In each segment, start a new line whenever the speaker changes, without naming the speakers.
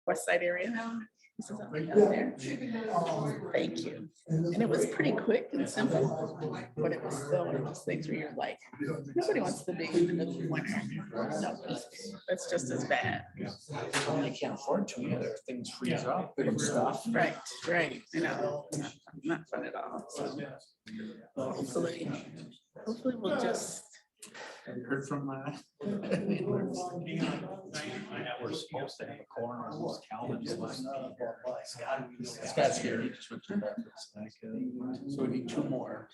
West Side area now. This is up there. Thank you. And it was pretty quick and simple, but it was still one of those things where you're like, nobody wants to be in the middle of winter. No, that's just as bad.
Well, you can't afford to either. Things freeze up and stuff.
Right, right. You know, not fun at all. So hopefully we'll just.
Have you heard from
We're supposed to have a quorum on this calendar.
Scott's here. He just went to that. So we need two more.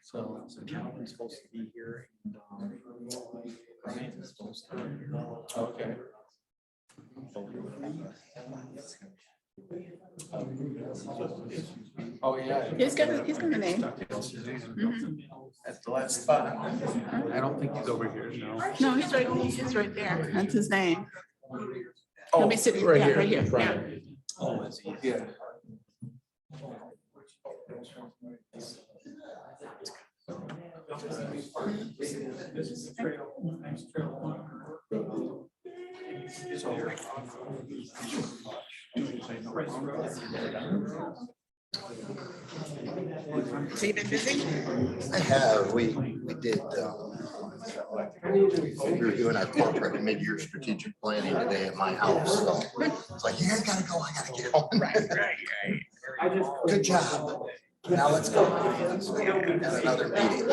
So
Calvin's supposed to be here and Brian is supposed to be here.
okay. Oh yeah.
He's got a name.
That's the last spot. I don't think he's over here.
No, he's right there. That's his name.
Oh,
He'll be sitting
right
yeah,
here.
right here. Yeah.
Oh, is he?
Yeah.
Has he been busy?
I have, we did, we were doing our corporate mid-year strategic planning today at my house, so it's like, yeah, I gotta go, I gotta get home.
Right.
Good job. Now let's go. And another meeting.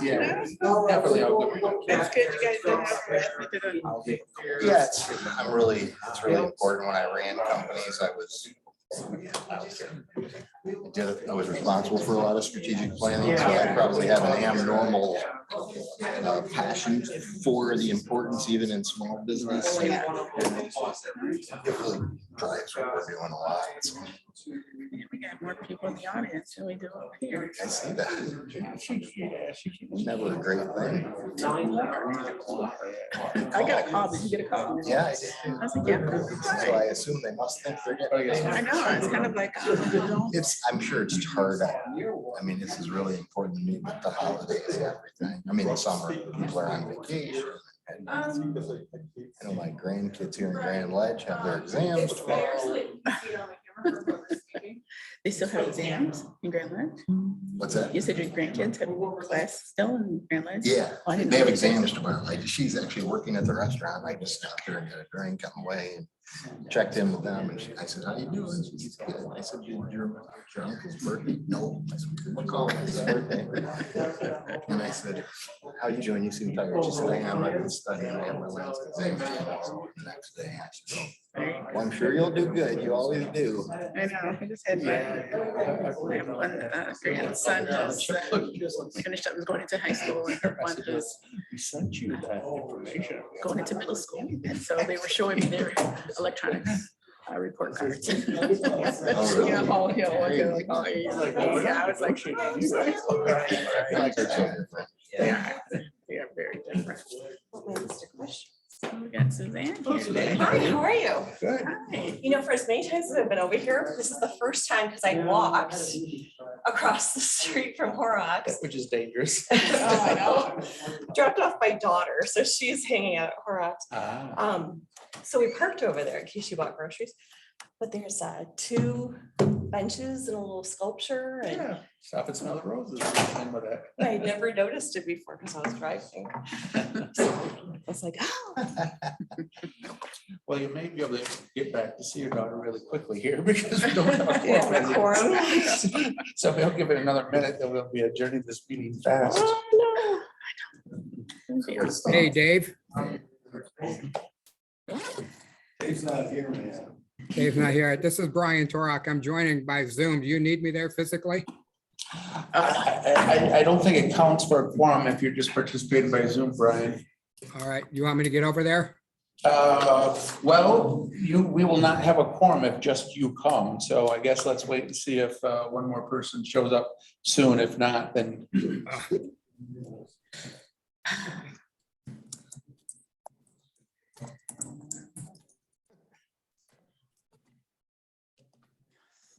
Yeah.
Definitely. I'll go.
That's good. You guys don't have to rest.
Yeah, it's really important. When I ran companies, I was responsible for a lot of strategic planning, so I probably have an abnormal passion for the importance even in small business. It really drives what we're doing a lot. So
We got more people in the audience than we do up here.
I see that. Never a great thing.
I got a call. Did you get a call?
Yeah, I did.
I was like, yeah.
So I assume they must think they're getting.
I know. It's kind of like,
I'm sure it's hard. I mean, this is really important to me with the holidays and everything. I mean, the summer, people are on vacation. I know my grandkids here in Grand Ledge have their exams tomorrow.
they still have exams in Grand Ledge.
What's that?
You said your grandkids have class still in Grand Ledge?
Yeah,
Oh, I didn't
they
know
have
they did.
exams tomorrow. She's actually working at the restaurant. I just stopped there and got a drink on the way and checked in with them. And I said, how you doing? She's good. I said, your uncle's birthday? No. I said, what call it? His birthday. And I said, how you doing? You seem tired. She said, I am. I've been studying. I have my last exam the next day. I said, oh, well, I'm sure you'll do good. You always do.
I know. I just had my one grandson just finished up, was going into high school, and one was
He sent you that information.
going into middle school. And so they were showing me their electronics report cards. Yeah, all hill. Like, oh, yeah. I was like, yeah, they are very different. So we got Suzanne here today.
Hi, how are you?
Good.
Hi.
You know, for as many times as I've been over here, this is the first time because I walked across the street from Horrocks.
Which is dangerous.
Oh, I know. Dropped off my daughter, so she's hanging out at Horrocks. So we parked over there in case you bought groceries. But there's 2 benches and a little sculpture, and
Yeah. Stop and smell the roses.
I had never noticed it before because I was driving. So I was like, oh.
Well, you may be able to get back to see your daughter really quickly here because we don't have a
Yeah,
quorum.
quorum.
So we'll give it another minute, then we'll be adjourning this meeting fast.
Oh,
Hey, Dave.
Dave's not here, man.
Dave's not here. This is Brian Torok. I'm joining by Zoom. Do you need me there physically?
I don't think it counts for a quorum if you're just participating by Zoom, Brian.
All right. You want me to get over there?
Well, we will not have a quorum if just you come. So I guess let's wait and see if one more person shows up soon. If not, then.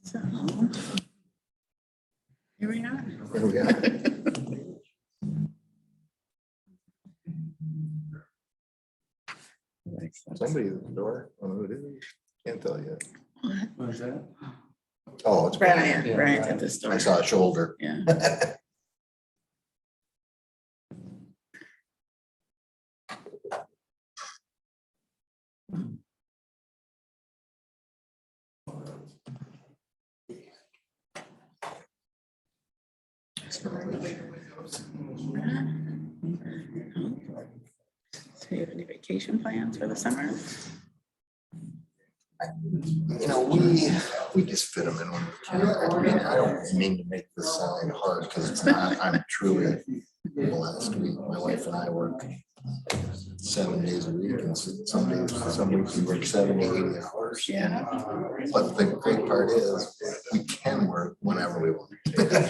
So here we are.
Here we are. So somebody at the door. I don't know who it is. Can't tell you.
What was that?
Oh, it's
Brian,
Yeah,
Brian's
Brian.
at the store.
I saw a shoulder.
Yeah. So you have any vacation plans for the summer?
You know, we just fit them in when we can. I mean, I don't mean to make this sound hard because it's not. I'm truly blessed. My wife and I work 7 days a week, and some weeks we work 70, 80 hours.
Yeah.
But the great part is we can work whenever we want.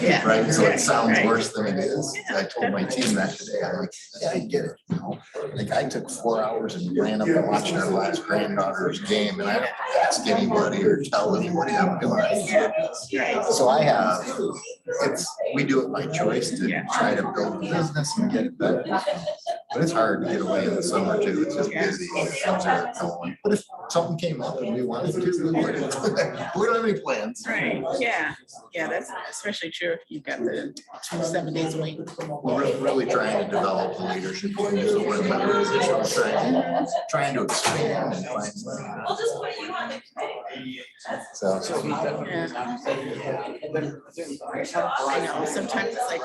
Yeah.
Right? So it sounds
Right.
worse than it is. I told my team that today. I'm like, yeah, I get it. You know, like I took 4 hours and ran up and watched our last granddaughter's game, and I don't ask anybody or tell anybody I'm doing it. So I have, we do it by choice to try to build a business and get it better. But it's hard to get away in the summer too. It's just busy. Things are going. But if something came up and we wanted to, we would. We don't have any plans.
Right, yeah, yeah, that's especially true if you've got the 7 days a week.
We're really trying to develop the leadership team, so we're in a better position, trying to expand and find. So.
I know, sometimes it's like,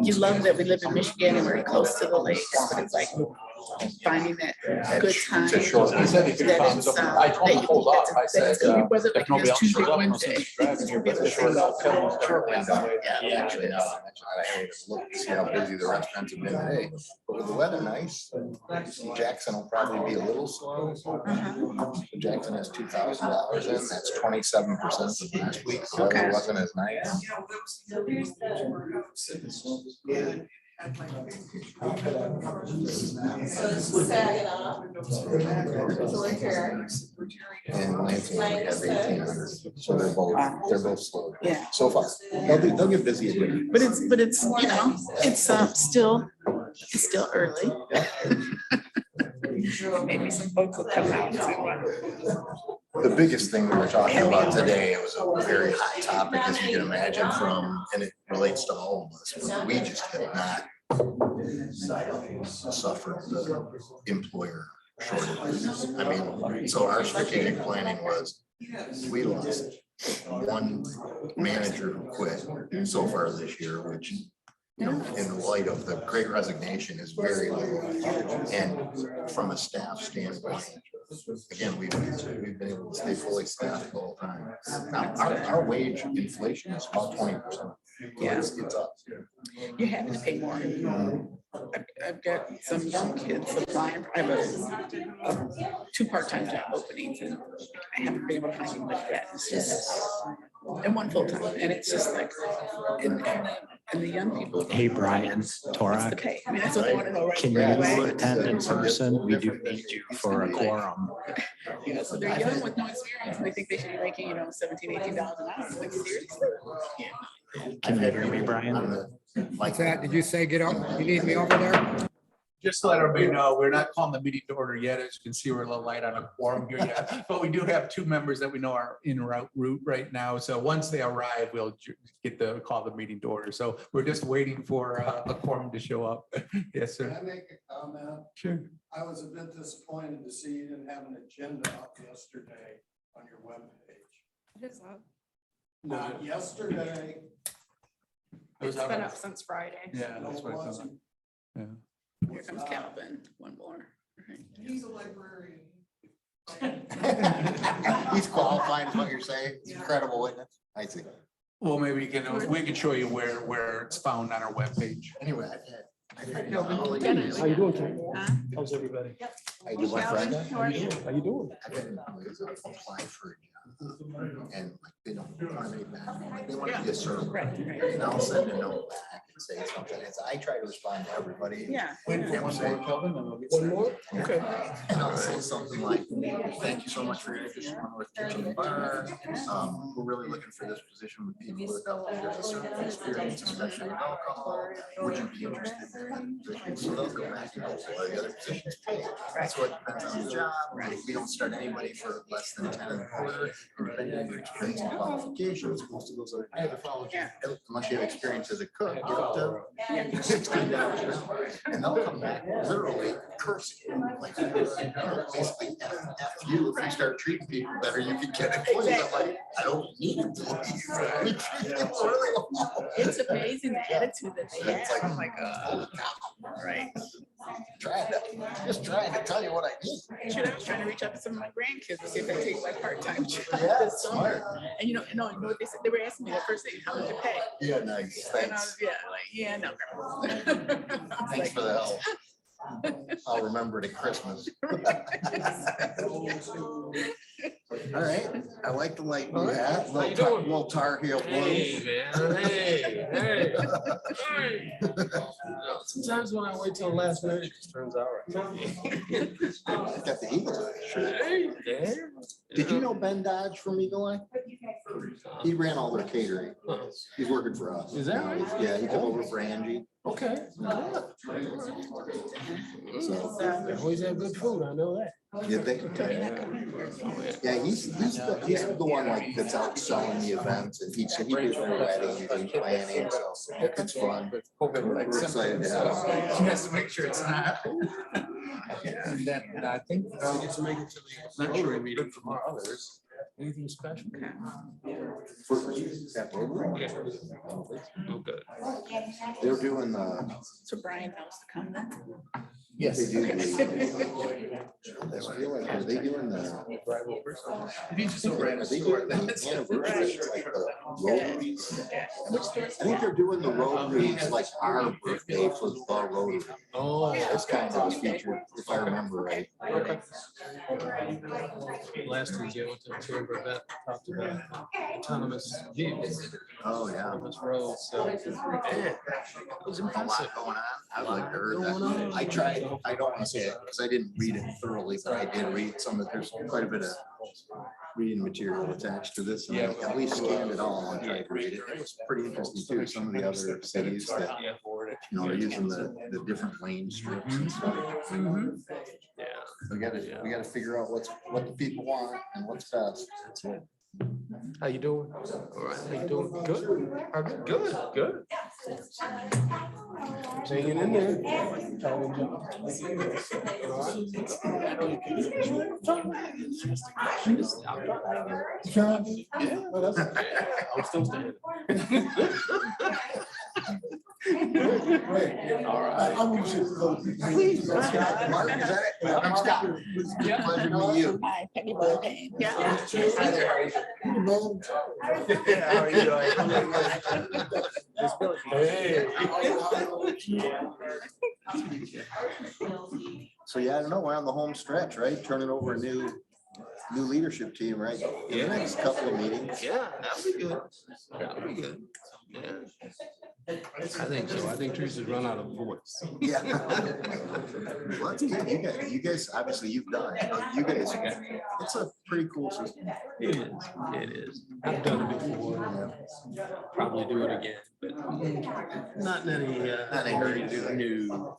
you love that we live in Michigan and we're close to the lakes, but it's like finding that good time.
To shorten.
He said he could
that
come,
it's,
so I told him to hold off. I
that
said,
it's gonna be weather
if
like
nobody
this
else
Tuesday,
shows up, no
Wednesday.
sense driving here,
Be
but
able
the
to
short
see
out film, short
Yeah.
window.
Yeah.
Actually, now I had to look to see how busy the restaurants have been today. But with the weather nice, Jackson will probably be a little slow. Jackson has $2,000 in, that's 27% of last week. The weather
Okay.
wasn't as nice.
Saginaw. So we're here.
And Lansing only has 1,800, so they're both slow.
Yeah.
So far, they'll get busy again.
But it's, you know, it's still early. Maybe some folks will come out to,
The biggest thing we were talking about today, it was a very hot topic, as you can imagine from, and it relates to all of us, but we just have not suffered the employer shortages. I mean, so our strategic planning was, we lost one manager who quit so far this year, which, you know, in light of the great resignation is very low. And from a staff standpoint, again, we've been able to stay fully staffed the whole time. Now, our wage inflation is about 20%.
Yeah.
It's up.
you're having to pay more. I've got some young kids applying. I have 2 part-time job openings and I haven't been able to find anyone yet. It's just, and 1 full-time. And it's just like, and the young people.
Hey, Brian,
What's the
Torak,
pay? I mean, that's what they want to know, right?
can
Right.
you attend in person? We do need you for a quorum.
Yeah, so they're young with no experience. And they think they should be making, $17, $18 an hour. Like, seriously? Yeah.
Can you hear me, Brian?
What's that? Did you say get up? You need me over there?
Just to let everybody know, we're not calling the meeting to order yet. As you can see, we're a little light on a quorum here yet. But we do have 2 members that we know are en route right now. So once they arrive, we'll get the call the meeting to order. So we're just waiting for a quorum to show up. Yes,
Can
sir.
I make a comment?
Sure.
I was a bit disappointed to see you didn't have an agenda up yesterday on your webpage. Not yesterday.
It's
Been up since Friday.
Yeah, that's what I thought.
Wasn't.
Yeah.
Here comes Calvin, 1 more. Right.
He's a librarian.
He's qualified, is what you're saying. He's an incredible witness. I see.
Well, maybe we can show you where it's found on our webpage.
Anyway, I've had.
How
you doing, Ken?
Huh?
How's everybody?
I did my friend.
How are you?
How you doing?
I've had employees apply for a job And like, they don't want any back, like, they want to be a server.
Right, right.
And I'll send a note back and say something. It's, I try to respond to everybody.
Yeah.
Wait for one more, Kelvin, then we'll get started.
Okay. And I'll say something like, thank you so much for your interest in North Kitchen and Bar. We're really looking for this position with people with a couple of years of service experience, especially with alcohol. Would you be interested in that position? So they'll go back and go, well, the other positions pay. That's what depends on the job. We don't start anybody for less than 10 and a quarter. Depending on your experience and qualifications, most of those are. Unless you have experience as a cook, you're up to $16 an hour. And they'll come back literally cursing. Like, basically, F you, if you start treating people better, you can get employees. I'm like, I don't need employees. We treat people really well.
It's amazing the attitude that they
It's
have.
like,
I'm like, right.
just trying to tell you what I need.
Shoot, I was trying to reach out to some of my grandkids to see if they take my part-time job
Yeah,
this summer. And you know what they said? They were asking me the first thing, how much to pay?
Yeah, nice.
And I
Thanks.
was, no. I was
Thanks
like,
for the help. I'll remember it at Christmas. All right, I like the light blue hat, little Tar Heel blue.
Hey, man, hey. Sometimes when I wait till the last minute, it just turns out right.
Got the Eagle shirt.
Hey, yeah.
Did you know Ben Dodge from Eagle Eye? He ran all their catering. He's working for us.
Is that right?
Yeah, he took over for Angie.
Okay.
So,
They always have good food, I know that.
you think? Yeah, he's the one like that's out selling the events and he does their weddings and planning, so it's fun. We're excited to have him.
He has to make sure it's not. And then I think,
I get to make it to the
not sure
Rotary
we
meeting
did
from
from
others. Anything special?
For that Rotary.
Yeah. Oh, good.
They're doing the.
So Brian knows to come then.
yes.
They do. I feel like, are they doing the?
If you just over at
Are
a
they
store,
doing
then
the
it's.
anniversary, like the Rotaries?
Yeah. Which store is
I think they're doing the Rotaries like our birthday for the Rotary.
Oh,
It's kind of a feature, if I remember right.
okay. Last Tuesday, I went to the chamber event, talked about autonomous vehicles,
Oh, yeah.
autonomous roads, so, man, it was
A
impressive.
lot going on. I would like to heard that. I tried, I don't want to say it because I didn't read it thoroughly, but I did read some of, there's quite a bit of reading material attached to this. And I at least scanned it all and tried to read it. It was pretty interesting too. Some of the other cities that,
Yeah.
you know, are using the different lane strips and stuff.
Yeah.
We gotta figure out what the people want and what's best.
That's it. How you doing? All right, how you doing? Good. Good. Hanging in there. I'm still standing. All right.
Please. Mark, is that it? I'm Scott. Pleasure to meet you.
Hi, Peggy Ballpayne. Yeah.
Hi there, how are you?
Yeah, how are you doing?
So yeah, I don't know, we're on the home stretch, right? Turning over a new leadership team, right? In the next couple of meetings.
Yeah, that'll be good. That'll be good. Yeah. I think so. I think Teresa's run out of voice.
Yeah. Well, that's good. You guys, obviously you've done it. You guys, it's a pretty cool system.
It is. It is. I've done it before. Probably do it again, but not in any hurry to do it. New.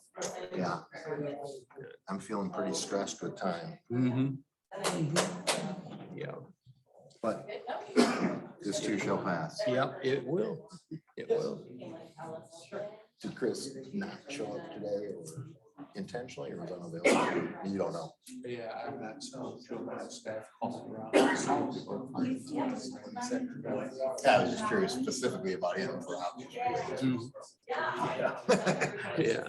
Yeah. I'm feeling pretty stressed with time,
Yeah.
but this too shall pass.
Yep, it will. It will.
Did Chris not show up today or intentionally or was unavailable? You don't know.
Yeah, I'm not so sure my staff calling around. Some people are fine.
Yeah, I was just curious specifically about him for obvious reasons.
Yeah.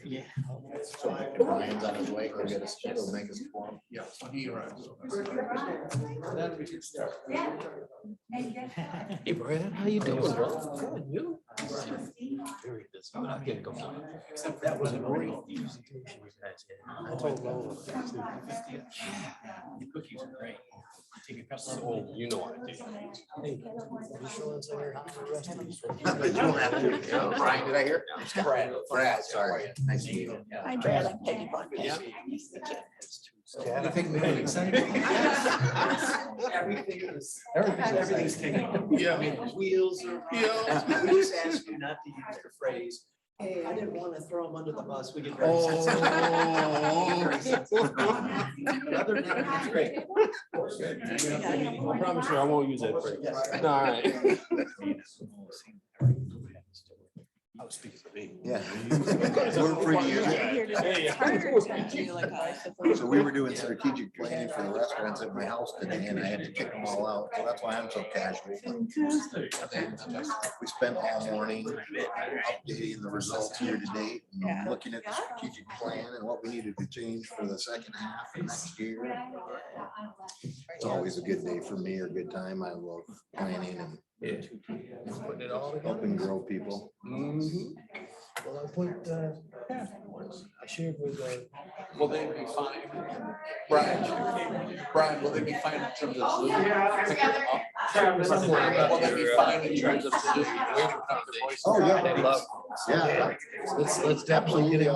Yeah.
So Brian's on his way, go get us, go make us a quorum.
Yeah, when he arrives. Then we can start.
Hey, Brian, how you doing? Well, good, you? Very busy, but I'll get going. Except that was a great presentation you guys had. I told Lola. The cookies are great. Take a couple of them. You know what I do. Hey, you sure it's there? How the rest of these folks?
But you don't have to. Brian, did I hear? Brad, sorry. Nice to meet you.
Hi, Brad. I'm Peggy Bond.
You think we get excited?
Everything's taken.
Yeah.
I mean, wheels are. We just ask you not to use the phrase, hey, I didn't want to throw them under the bus. We get very sensitive. Very sensitive. But other than that, it's great.
I promise you, I won't use that phrase.
Yes.
All right. I was speaking for me.
Yeah. We're free to use it.
Here today. It's harder to do like a-
So we were doing strategic planning for the restaurants at my house today and I had to kick them all out. So that's why I'm so casual. We spent all morning updating the results year to date and looking at the strategic plan and what we needed to change for the second half of next year. It's always a good day for me or a good time. I love planning and
Putting it all together.
helping grow people.
Well, I put, I shared with,
Will they be fine? Brian, will they be fine in terms of Zoom? Picking them up? Will they be fine in terms of Zoom?
Oh, yeah.
I'd love.
Yeah.
Let's definitely get it.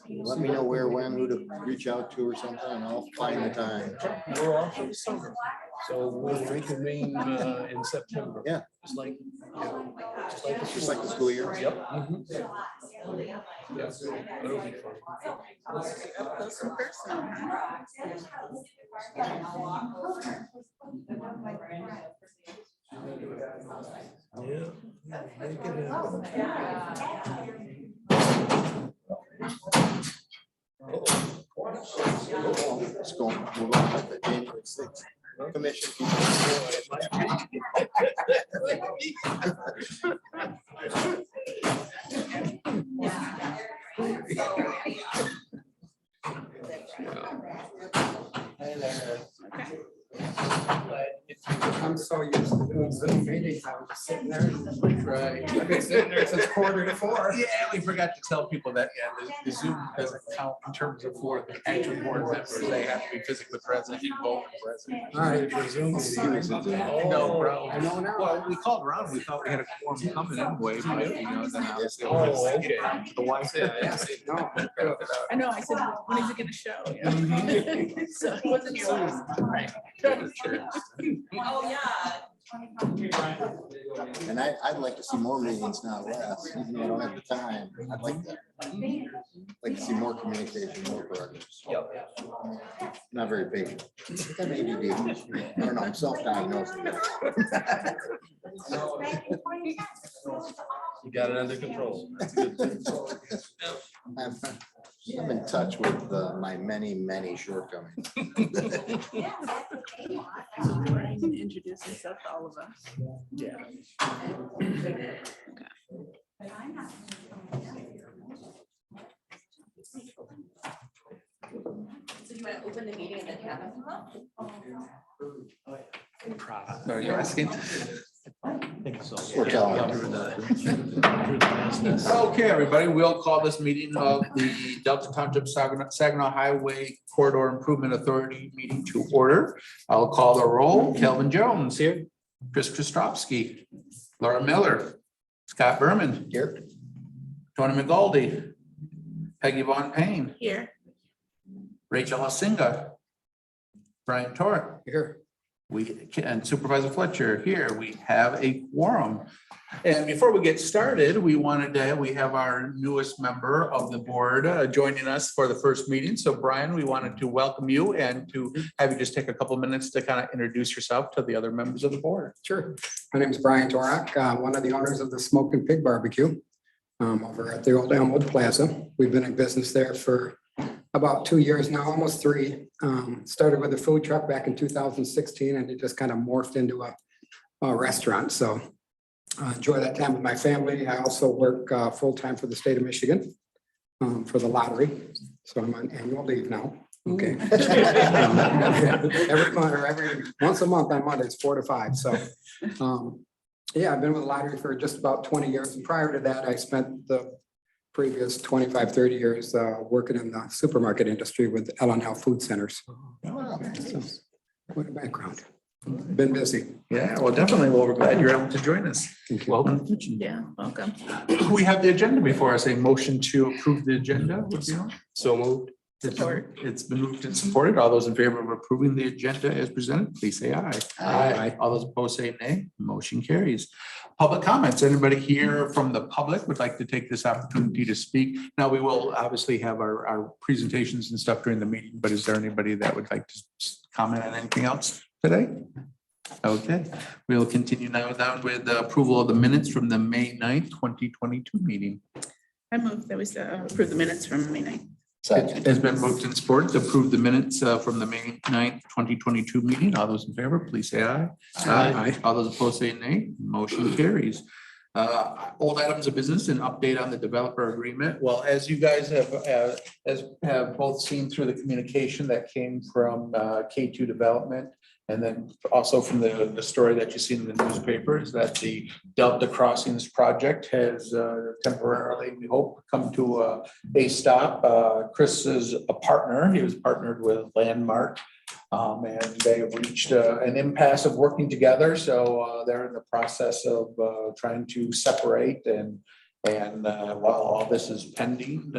Let me know where, when, who to reach out to or something, and I'll find the time.
We're off for the summer, so we'll reconvene in September.
Yeah.
Just like,
Just like the school year.
Yep. Yes, it'll be fun.
Up close in person.
Yeah. Make it happen.
It's going, we're going to the January 6th commission.
I'm so used to doing Zoom meetings. I was just sitting there.
Right.
I've been sitting there since 3:45.
Yeah, we forgot to tell people that, yeah, the Zoom doesn't count in terms of for the actual board members. They have to be physically present and vote present.
All right, for Zoom meeting.
No problem.
I know now.
Well, we called around, we thought we had a quorum coming anyway, but you know, then obviously.
Oh, okay.
The wife.
No.
I know, I said, when is it gonna show? Yeah. So it wasn't yours. Right.
Oh, yeah.
And I'd like to see more meetings, not less, even though I don't have the time. I'd like to see more communication, more progress. Not very patient. I'm ADD. I don't know, I'm self-diagnosed.
You got it under control. That's a good thing.
I'm in touch with my many shortcomings.
Brian can introduce himself to all of us.
Yeah.
So you want to open the meeting and then have them come up?
Are you asking?
We're telling.
Okay, everybody, we'll call this meeting of the Delta Township Saginaw Highway Corridor Improvement Authority meeting to order. I'll call the roll. Kelvin Jones here, Chris Kostrovsky, Laura Miller, Scott Berman,
Here.
Tony McGaldy, Peggy Von Payne,
Here.
Rachel Hasinga, Brian Torek,
Here.
and Supervisor Fletcher here. We have a quorum. And before we get started, we have our newest member of the board joining us for the first meeting. So Brian, we wanted to welcome you and to have you just take a couple minutes to kind of introduce yourself to the other members of the board.
Sure. My name is Brian Torak, one of the owners of the Smoking Pig Barbecue over at the old Elmwood Plaza. We've been in business there for about 2 years now, almost 3. Started with a food truck back in 2016 and it just kind of morphed into a restaurant. So Enjoy that time with my family. I also work full-time for the state of Michigan for the lottery. So I'm on annual leave now. Okay. Every month or once a month on Mondays, 4 to 5. So yeah, I've been with the lottery for just about 20 years. And prior to that, I spent the previous 25, 30 years working in the supermarket industry with Ellen Health Food Centers. So, quite a background. Been busy.
Yeah, well, definitely. Well, we're glad you're able to join us.
Thank you.
Welcome.
Yeah, welcome.
We have the agenda before us. A motion to approve the agenda. Would you know?
So moved.
Support.
It's been moved and supported. All those in favor of approving the agenda as presented, please say aye.
Aye.
All those opposed say nay. Motion carries. Public comments. Anybody here from the public would like to take this opportunity to speak? Now, we will obviously have our presentations and stuff during the meeting, but is there anybody that would like to comment on anything else today? Okay, we'll continue now down with the approval of the minutes from the May 9th, 2022 meeting.
I move that we approve the minutes from May 9th.
It has been moved and supported to approve the minutes from the May 9th, 2022 meeting. All those in favor, please say aye.
Aye.
All those opposed say nay. Motion carries. Old items of business and update on the developer agreement. Well, as you guys have both seen through the communication that came from K2 Development, and then also from the story that you see in the newspaper, is that the Delta Crossings project has temporarily, we hope, come to a stop. Chris is a partner. He was partnered with Landmark. And they have reached an impasse of working together. So they're in the process of trying to separate. And while all this is pending,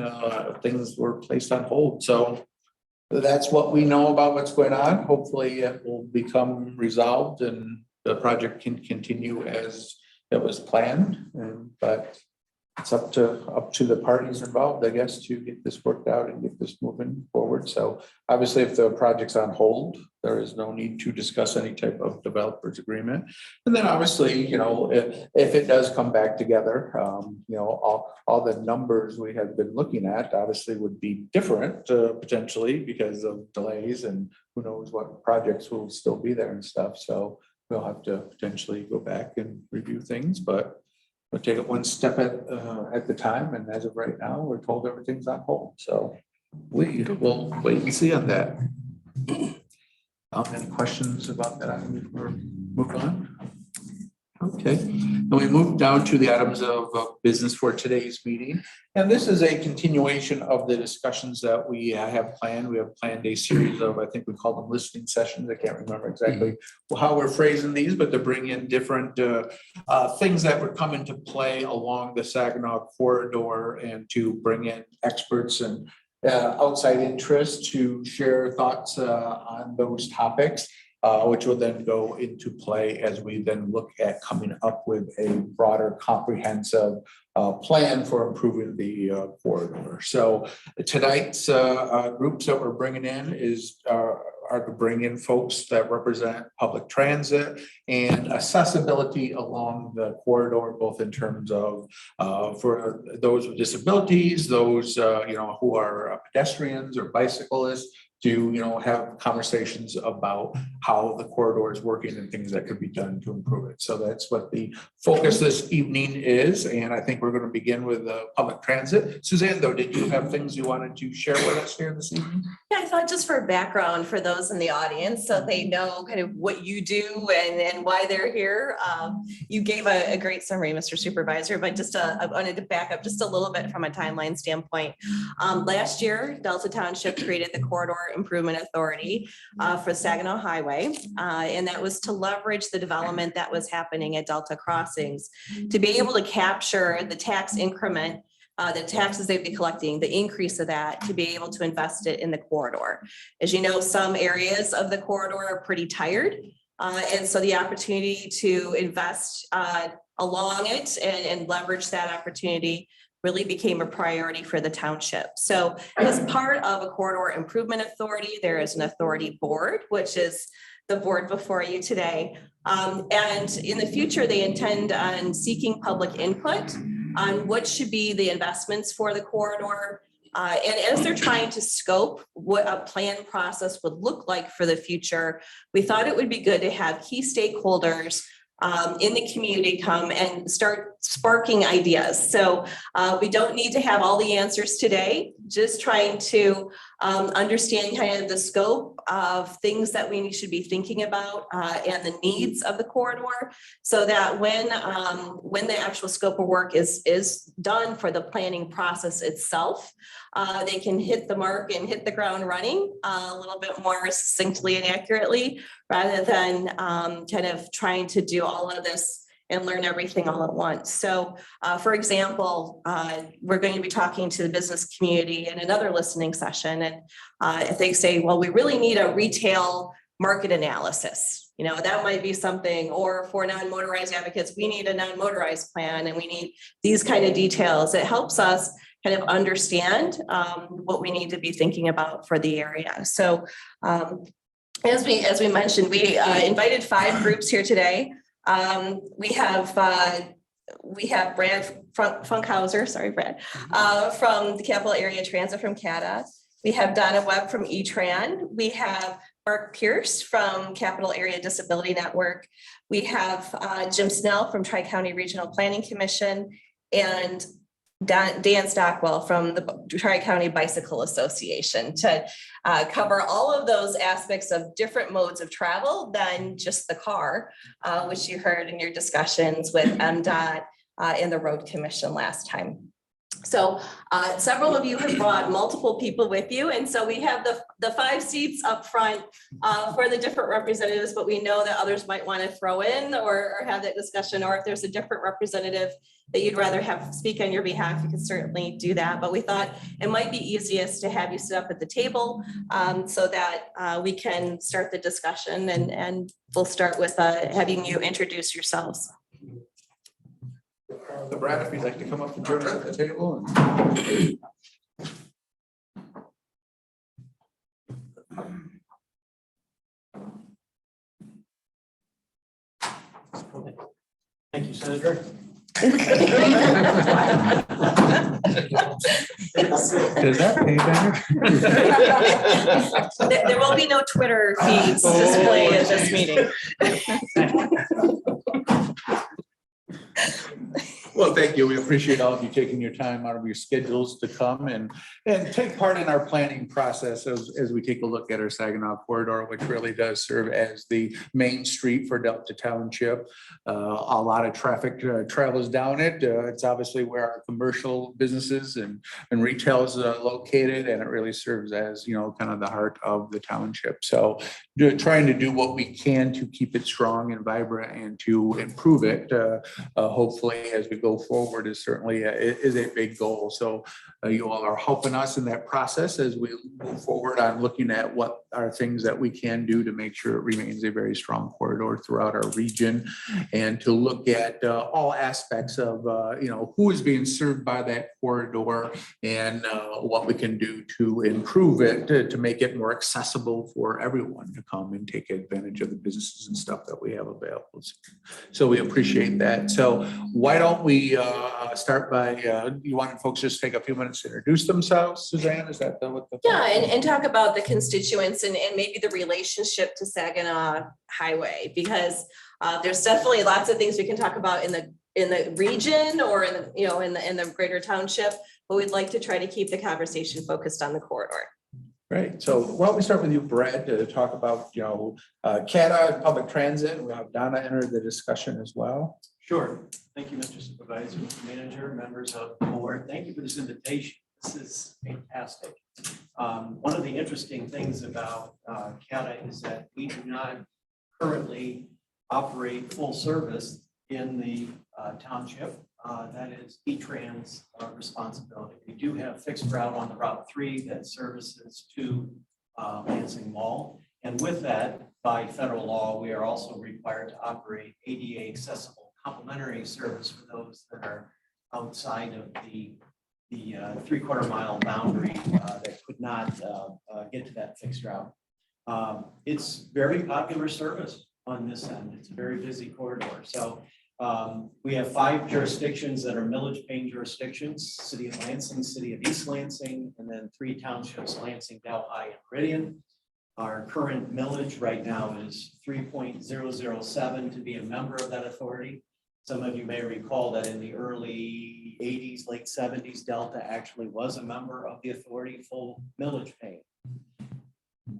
things were placed on hold. So that's what we know about what's going on. Hopefully it will become resolved and the project can continue as it was planned. But it's up to the parties involved, I guess, to get this worked out and get this moving forward. So obviously, if the project's on hold, there is no need to discuss any type of developers agreement. And then obviously, you know, if it does come back together, you know, all the numbers we have been looking at obviously would be different potentially because of delays and who knows what projects will still be there and stuff. So we'll have to potentially go back and review things, but we'll take it one step at the time. And as of right now, we're told everything's on hold. So we will wait and see on that. Any questions about that? Or move on? Okay, and we move down to the items of business for today's meeting. And this is a continuation of the discussions that we have planned. We have planned a series of, I think we call them listening sessions. I can't remember exactly how we're phrasing these, but to bring in different things that would come into play along the Saginaw corridor and to bring in experts and outside interests to share thoughts on those topics. Which will then go into play as we then look at coming up with a broader comprehensive plan for improving the corridor. So tonight's groups that we're bringing in are to bring in folks that represent public transit and accessibility along the corridor, both in terms of for those with disabilities, those you know, who are pedestrians or bicyclists, to, you know, have conversations about how the corridor is working and things that could be done to improve it. So that's what the focus this evening is. And I think we're going to begin with public transit. Suzanne, though, did you have things you wanted to share with us here this evening?
Yeah, I thought just for background for those in the audience, so they know kind of what you do and why they're here. You gave a great summary, Mr. Supervisor, but just I wanted to back up just a little bit from a timeline standpoint. Last year, Delta Township created the Corridor Improvement Authority for Saginaw Highway, and that was to leverage the development that was happening at Delta Crossings to be able to capture the tax increment, the taxes they'd be collecting, the increase of that, to be able to invest it in the corridor. As you know, some areas of the corridor are pretty tired, and so the opportunity to invest along it and leverage that opportunity really became a priority for the township. So as part of a corridor improvement authority, there is an authority board, which is the board before you today. And in the future, they intend on seeking public input on what should be the investments for the corridor. And as they're trying to scope what a plan process would look like for the future, we thought it would be good to have key stakeholders in the community come and start sparking ideas. So we don't need to have all the answers today, just trying to understand kind of the scope of things that we should be thinking about and the needs of the corridor, so that when the actual scope of work is done for the planning process itself, they can hit the mark and hit the ground running a little bit more succinctly and accurately, rather than kind of trying to do all of this and learn everything all at once. So for example, we're going to be talking to the business community in another listening session. And if they say, well, we really need a retail market analysis, you know, that might be something, or for non-motorized advocates, we need a non-motorized plan and we need these kind of details. It helps us kind of understand what we need to be thinking about for the area. So as we mentioned, we invited 5 groups here today. We have Brad Funkhauser, sorry, Brad, from the Capital Area Transit from CATA. We have Donna Webb from E-Tran. We have Mark Pierce from Capital Area Disability Network. We have Jim Snell from Tri-County Regional Planning Commission, and Dan Stockwell from the Tri-County Bicycle Association to cover all of those aspects of different modes of travel than just the car, which you heard in your discussions with MDOT and the Road Commission last time. So several of you have brought multiple people with you. And so we have the 5 seats up front for the different representatives, but we know that others might want to throw in or have that discussion, or if there's a different representative that you'd rather have speak on your behalf, you can certainly do that. But we thought it might be easiest to have you sit up at the table so that we can start the discussion, and we'll start with having you introduce yourselves.
So Brad, if you'd like to come up and join us at the table.
Thank you, Senator.
Does that pay better?
There will be no Twitter feeds displayed at this meeting.
Well, thank you. We appreciate all of you taking your time out of your schedules to come and take part in our planning process as we take a look at our Saginaw corridor, which really does serve as the main street for Delta Township. A lot of traffic travels down it. It's obviously where our commercial businesses and retail is located, and it really serves as, you know, kind of the heart of the township. So trying to do what we can to keep it strong and vibrant and to improve it, hopefully as we go forward, is certainly is a big goal. So you all are helping us in that process as we move forward on looking at what are things that we can do to make sure it remains a very strong corridor throughout our region, and to look at all aspects of you know, who is being served by that corridor, and what we can do to improve it to make it more accessible for everyone to come and take advantage of the businesses and stuff that we have available. So we appreciate that. So why don't we start by, you wanted folks just take a few minutes to introduce themselves, Suzanne? Is that what the?
Yeah, and talk about the constituents and maybe the relationship to Saginaw Highway, because there's definitely lots of things we can talk about in the region or in the, you know, in the greater township, but we'd like to try to keep the conversation focused on the corridor.
Right. So why don't we start with you, Brad, to talk about, you know, CATA and public transit. We'll have Donna enter the discussion as well.
Sure. Thank you, Mr. Supervisor, Manager, members of the board. Thank you for this invitation. This is fantastic. One of the interesting things about CATA is that we do not currently operate full service in the township. That is E-Tran's responsibility. We do have fixed route on the Route 3 that services to Lansing Mall. And with that, by federal law, we are also required to operate ADA accessible complimentary service for those that are outside of the 3/4 mile boundary that could not get to that fixed route. It's very popular service on this end. It's a very busy corridor. So we have 5 jurisdictions that are millage paying jurisdictions: City of Lansing, City of East Lansing, and then 3 townships: Lansing, Delhi, and Meridian. Our current millage right now is 3.007 to be a member of that authority. Some of you may recall that in the early 80s, late 70s, Delta actually was a member of the authority, full millage pay.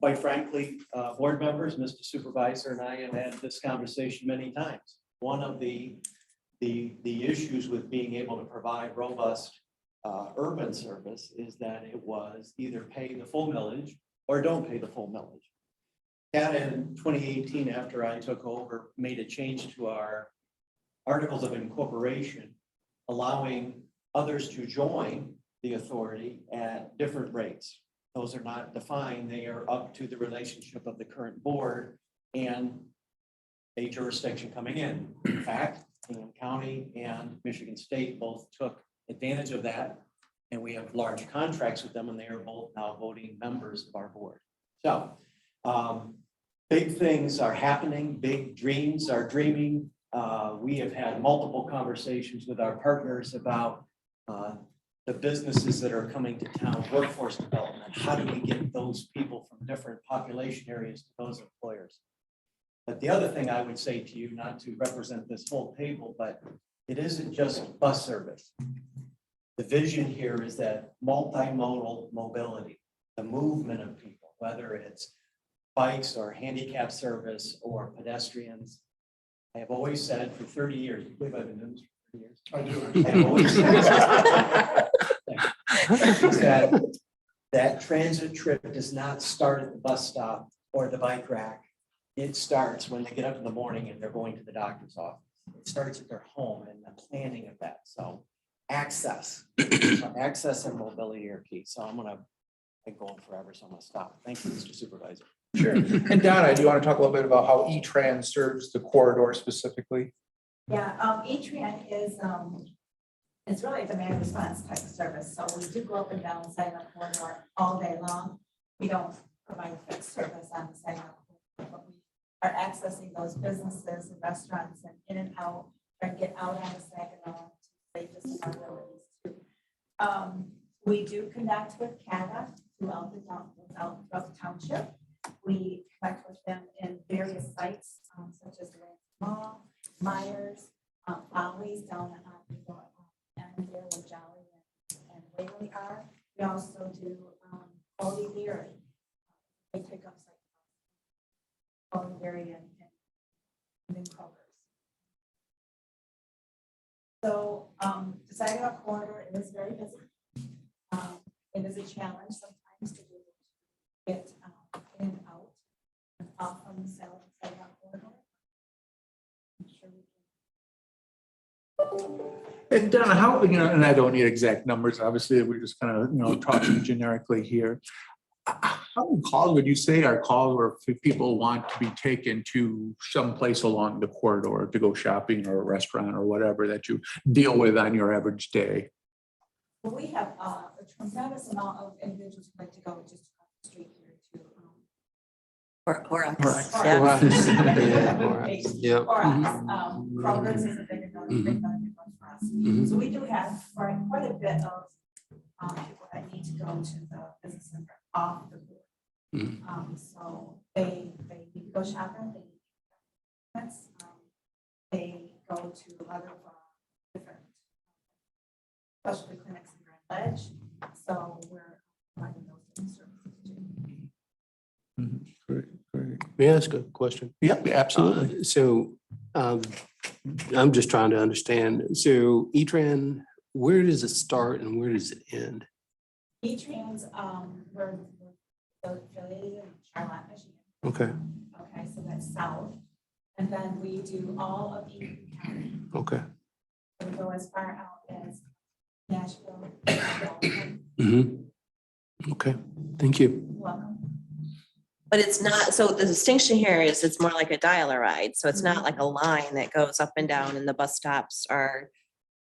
Quite frankly, board members, Mr. Supervisor, and I have had this conversation many times. One of the issues with being able to provide robust urban service is that it was either pay the full millage or don't pay the full millage. CATA in 2018, after I took over, made a change to our articles of incorporation, allowing others to join the authority at different rates. Those are not defined. They are up to the relationship of the current board and a jurisdiction coming in. In fact, Hingham County and Michigan State both took advantage of that. And we have large contracts with them, and they are both now voting members of our board. So big things are happening, big dreams are dreaming. We have had multiple conversations with our partners about the businesses that are coming to town, workforce development. How do we get those people from different population areas to those employers? But the other thing I would say to you, not to represent this whole table, but it isn't just bus service. The vision here is that multimodal mobility, the movement of people, whether it's bikes or handicap service or pedestrians. I have always said for 30 years, I believe I've been doing this for 30 years.
I do.
I have always said that transit trip does not start at the bus stop or the bike rack. It starts when they get up in the morning and they're going to the doctor's office. It starts at their home and the planning of that. So access and mobility are key. So I'm going forever, so I'm gonna stop. Thank you, Mr. Supervisor.
Sure. And Donna, do you want to talk a little bit about how E-Trans serves the corridor specifically?
Yeah, E-Tran is, it's really a demand response type of service. So we do go up and down the Saginaw corridor all day long. We don't provide fixed service on the Saginaw corridor, but we are accessing those businesses and restaurants and in and out, and get out on the Saginaw. Safest of our abilities to. We do connect with CATA throughout the township. We connect with them in various sites, such as the Mall, Myers, Follies down on and there where Jolly and Waverly are. We also do Quality Dairy. They pick up sites. Quality Dairy and Kroger's. So the Saginaw corridor is very busy. It is a challenge sometimes to get in and out and off from the Saginaw corridor. I'm sure we
And Donna, how, and I don't need exact numbers, obviously, we're just kind of, talking generically here. How many calls would you say are calls where people want to be taken to some place along the corridor to go shopping or a restaurant or whatever that you deal with on your average day?
We have a tremendous amount of individuals who like to go just across the street here to.
Horrocks.
Yeah.
Kroger's is a big benefit for us. So we do have quite a bit of people that need to go to the business center off the board. So they need to go shopping, they go to other different specialty clinics in Grand Ledge. So we're providing those different services too.
Great.
May I ask a question?
Yep, absolutely.
So I'm just trying to understand. So E-Tran, where does it start and where does it end?
E-Trans, we're affiliated in Charlotte, Michigan.
Okay.
Okay, so that's south. And then we do all of Eaton County.
Okay.
So we go as far out as Nashville.
Okay. Thank you.
Welcome.
But it's not, so the distinction here is it's more like a dial-a-ride. So it's not like a line that goes up and down and the bus stops are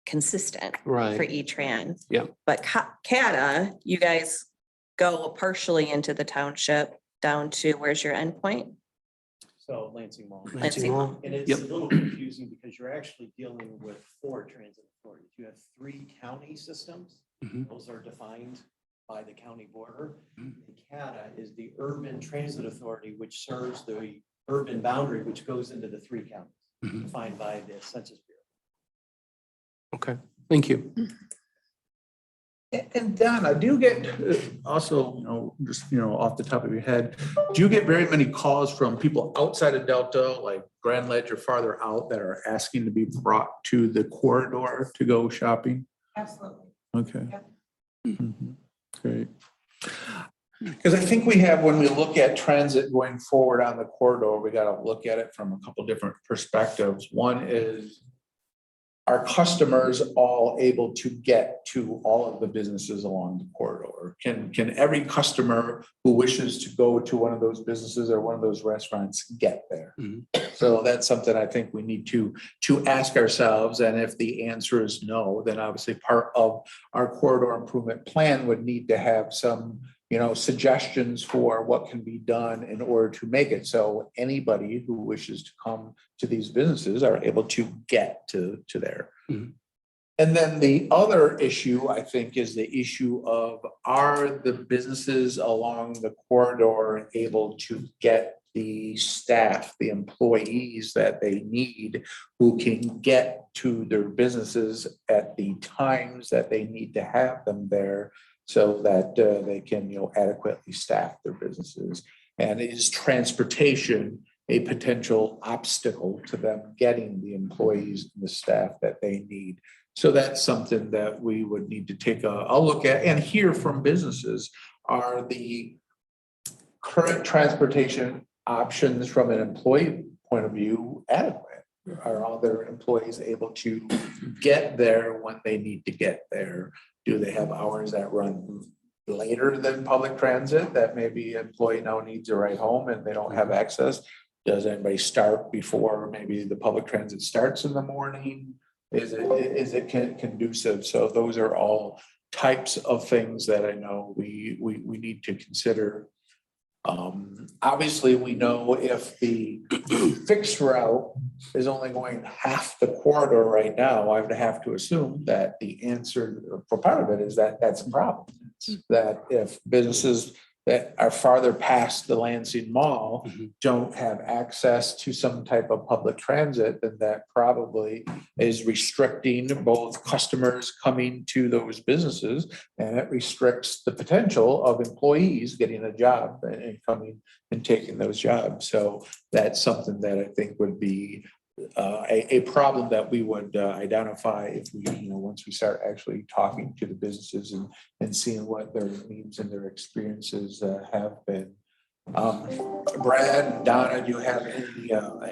consistent for
Right.
E-Tran.
Yep.
But CATA, you guys go partially into the township down to where's your endpoint?
So Lansing Mall.
Lansing Mall.
And it's
Yep.
a little confusing because you're actually dealing with 4 transit authorities. You have 3 county systems.
Mhm.
Those are defined by the county border. The CATA is the Urban Transit Authority, which serves the urban boundary, which goes into the 3 counties defined by the Census Bureau.
Okay, thank you.
And Donna, do you get also, just, off the top of your head, do you get very many calls from people outside of Delta, like Grand Ledge or farther out, that are asking to be brought to the corridor to go shopping?
Absolutely.
Okay.
Yep.
Mhm. Great. Because I think we have, when we look at transit going forward on the corridor, we got to look at it from a couple different perspectives. One is, are customers all able to get to all of the businesses along the corridor? Can every customer who wishes to go to one of those businesses or one of those restaurants get there? So that's something I think we need to ask ourselves. And if the answer is no, then obviously part of our corridor improvement plan would need to have some, suggestions for what can be done in order to make it so anybody who wishes to come to these businesses are able to get to there.
Mhm.
And then the other issue, I think, is the issue of, are the businesses along the corridor able to get the staff, the employees that they need, who can get to their businesses at the times that they need to have them there, so that they can, adequately staff their businesses? And is transportation a potential obstacle to them getting the employees and the staff that they need? So that's something that we would need to take a look at and hear from businesses. Are the current transportation options from an employee point of view adequate? Are all their employees able to get there when they need to get there? Do they have hours that run later than public transit, that maybe an employee now needs a ride home and they don't have access? Does anybody start before maybe the public transit starts in the morning? Is it conducive? So those are all types of things that I know we need to consider. Obviously, we know if the fixed route is only going half the corridor right now, I would have to assume that the answer for part of it is that that's a problem. That if businesses that are farther past the Lansing Mall don't have access to some type of public transit, then that probably is restricting both customers coming to those businesses, and it restricts the potential of employees getting a job and coming and taking those jobs. So that's something that I think would be a problem that we would identify if we, once we start actually talking to the businesses and seeing what their needs and their experiences have been. Brad, Donna, do you have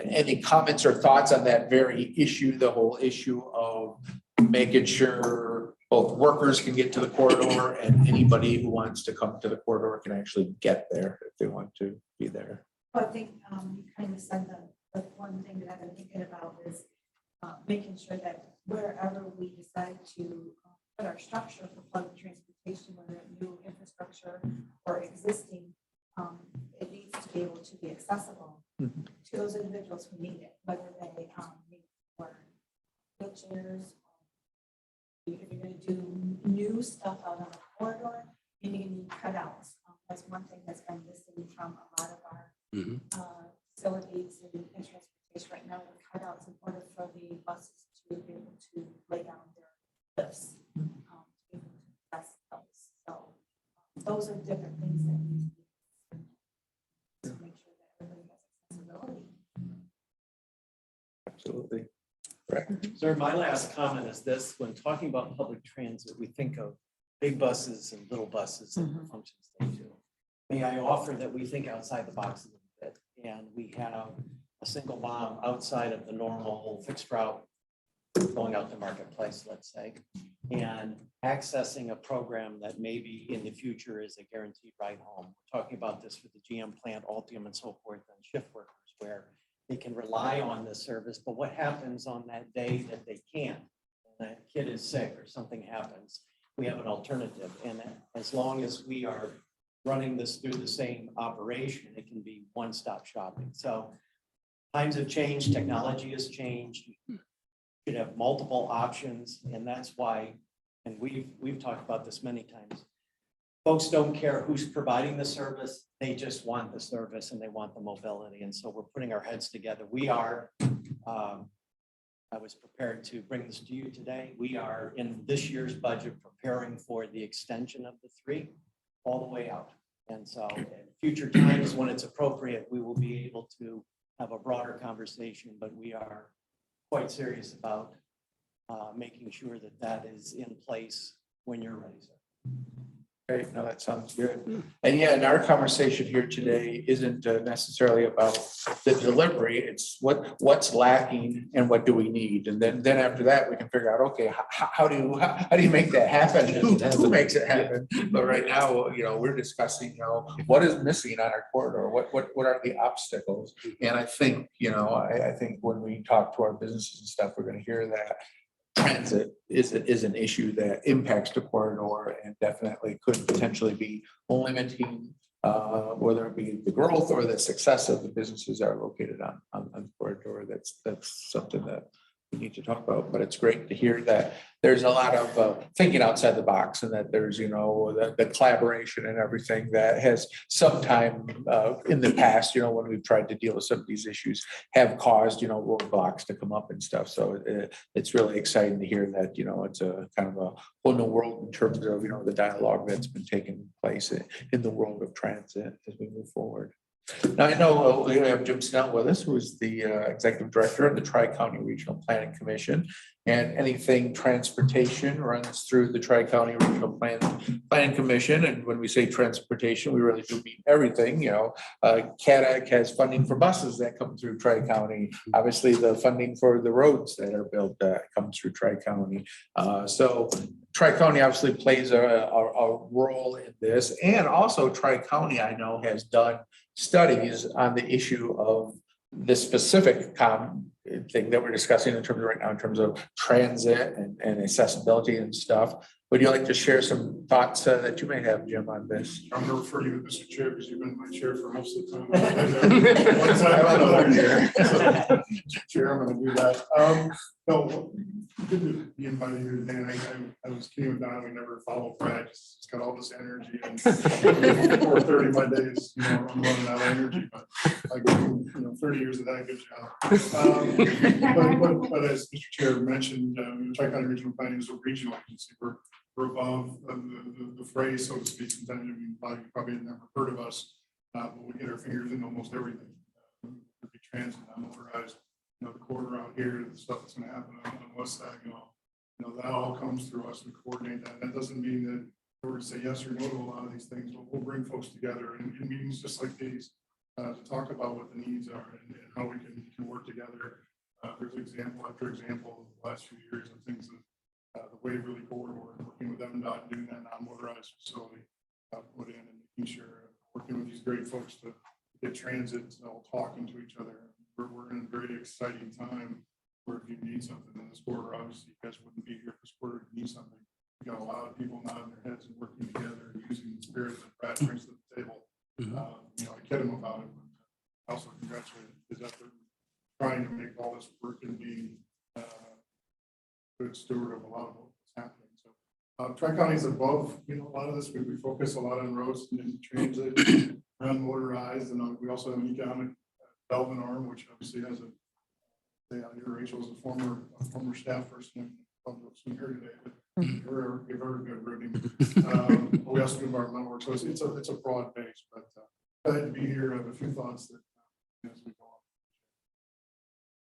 any comments or thoughts on that very issue, the whole issue of making sure both workers can get to the corridor and anybody who wants to come to the corridor can actually get there if they want to be there?
I think you kind of said the one thing that I've been thinking about is making sure that wherever we decide to put our structure for public transportation, whether new infrastructure or existing, it needs to be able to be accessible to those individuals who need it, whether they need for wheelchairs. If you're going to do new stuff out on the corridor, you need cutouts. That's one thing that's been missing from a lot of our facilities and transportation right now, with cutouts in order for the buses to be able to lay down their lifts. To be able to press those. So those are different things that need to make sure that everybody has accessibility.
Absolutely. Right.
Sir, my last comment is this: when talking about public transit, we think of big buses and little buses and the functions they do. May I offer that we think outside the box a little bit, and we have a single mom outside of the normal fixed route going out to Marketplace, let's say, and accessing a program that maybe in the future is a guaranteed ride home. We're talking about this with the GM plant, Altium and so forth, and shift workers, where they can rely on this service, but what happens on that day that they can't? And that kid is sick or something happens, we have an alternative. And as long as we are running this through the same operation, it can be one-stop shopping. So times have changed, technology has changed. You should have multiple options, and that's why, and we've talked about this many times, folks don't care who's providing the service, they just want the service and they want the mobility. And so we're putting our heads together. We are, I was prepared to bring this to you today. We are in this year's budget preparing for the extension of the 3 all the way out. And so at future times when it's appropriate, we will be able to have a broader conversation, but we are quite serious about making sure that that is in place when you're ready, sir.
Great, no, that sounds good. And yeah, and our conversation here today isn't necessarily about the delivery. It's what's lacking and what do we need? And then after that, we can figure out, okay, how do you make that happen? Who makes it happen? But right now, we're discussing, what is missing on our corridor? What are the obstacles? And I think, I think when we talk to our businesses and stuff, we're going to hear that transit is an issue that impacts the corridor and definitely could potentially be limiting whether it be the growth or the success of the businesses that are located on the corridor. That's something that we need to talk about, but it's great to hear that there's a lot of thinking outside the box and that there's, the collaboration and everything that has sometime in the past, when we've tried to deal with some of these issues have caused, roadblocks to come up and stuff. So it's really exciting to hear that, it's a kind of a whole new world in terms of, the dialogue that's been taking place in the world of transit as we move forward. Now, I know we have Jim Snell with us, who is the Executive Director of the Tri-County Regional Planning Commission, and anything transportation runs through the Tri-County Regional Planning Commission. And when we say transportation, we really do mean everything. CADAC has funding for buses that come through Tri-County. Obviously, the funding for the roads that are built comes through Tri-County. So Tri-County obviously plays a role in this, and also Tri-County, I know, has done studies on the issue of the specific thing that we're discussing in terms of right now, in terms of transit and accessibility and stuff. Would you like to share some thoughts that you may have, Jim, on this?
I'm going to refer you to Mr. Chair because you've been my chair for most of the time. Chair, I'm going to do that. No, good to be invited here today. And I was kidding with Don. We never follow Brad. It's got all this energy, and 4:30 my days, I'm running out of energy. But I give 30 years of that. Good job. But as Mr. Chair mentioned, Tri-County Regional Planning is a regional agency. We're above the phrase, so to speak. Sometimes you probably have never heard of us, but we get our fingers in almost everything. Could be transit, non-motorized, the corridor out here, the stuff that's going to happen on West Saginaw, that all comes through us. We coordinate that. That doesn't mean that we're going to say yes or no to a lot of these things, but we'll bring folks together in meetings just like these to talk about what the needs are and how we can work together. There's example after example of the last few years of things that the Waverly corridor, working with MDOT, doing that non-motorized facility, put in and making sure, working with these great folks to get transit, all talking to each other. We're in a very exciting time where if you need something in this quarter, obviously you guys wouldn't be here this quarter if you need something. You got a lot of people nodding their heads and working together and using the spirit that Brad brings to the table. I kid him about it, but I also congratulate his effort trying to make all this work and being good steward of a lot of what's happening. So Tri-County is above, a lot of this. We focus a lot on roads and transit, unmotorized, and we also have an economic development arm, which obviously has Rachel is a former staff person from here today, but we're very good rooting. We also do environmental work, so it's a broad base. But glad to be here. I have a few thoughts that as we go on.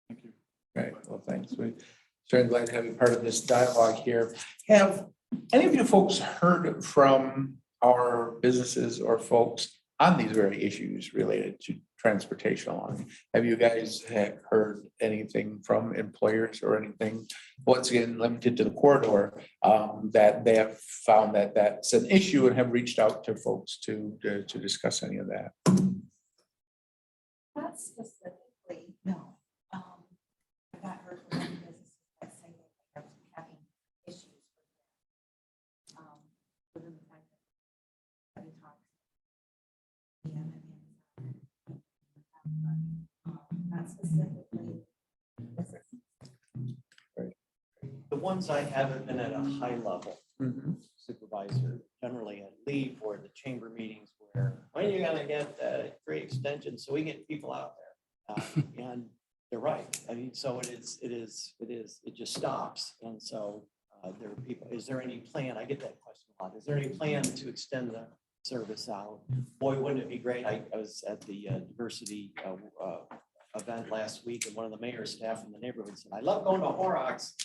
Thank you.
Right. Well, thanks. We're certainly glad to have you part of this dialogue here. Have any of you folks heard from our businesses or folks on these very issues related to transportation along? Have you guys heard anything from employers or anything, once again, limited to the corridor, that they have found that that's an issue and have reached out to folks to discuss any of that?
Not specifically, no. I've not heard from any businesses that say that they're having issues within the fact that we talk. Not specifically.
The ones I haven't been at a high level supervisor, generally at plea for the chamber meetings where, when are you gonna get the free extension so we get people out there? And they're right. I mean, so it just stops. And so there are people, is there any plan? I get that question a lot. Is there any plan to extend the service out? Boy, wouldn't it be great? I was at the diversity event last week, and one of the mayor's staff in the neighborhood said, I love going to Horrocks.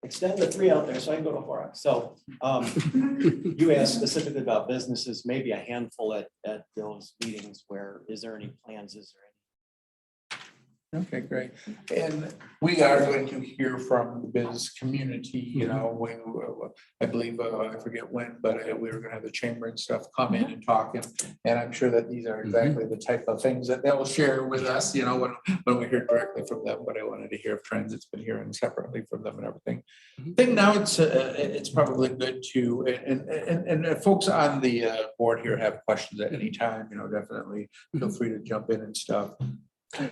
Extend the 3 out there so I can go to Horrocks. So you asked specifically about businesses, maybe a handful at those meetings where, is there any plans? Is there
Okay, great. And we are going to hear from the biz community, you know, when, I believe, I forget when, but we were gonna have the chamber and stuff come in and talk. And I'm sure that these are exactly the type of things that they'll share with us, you know, when we hear directly from them. But I wanted to hear of Transit's been hearing separately from them and everything. I think now it's probably good to, and if folks on the board here have questions at any time, you know, definitely feel free to jump in and stuff.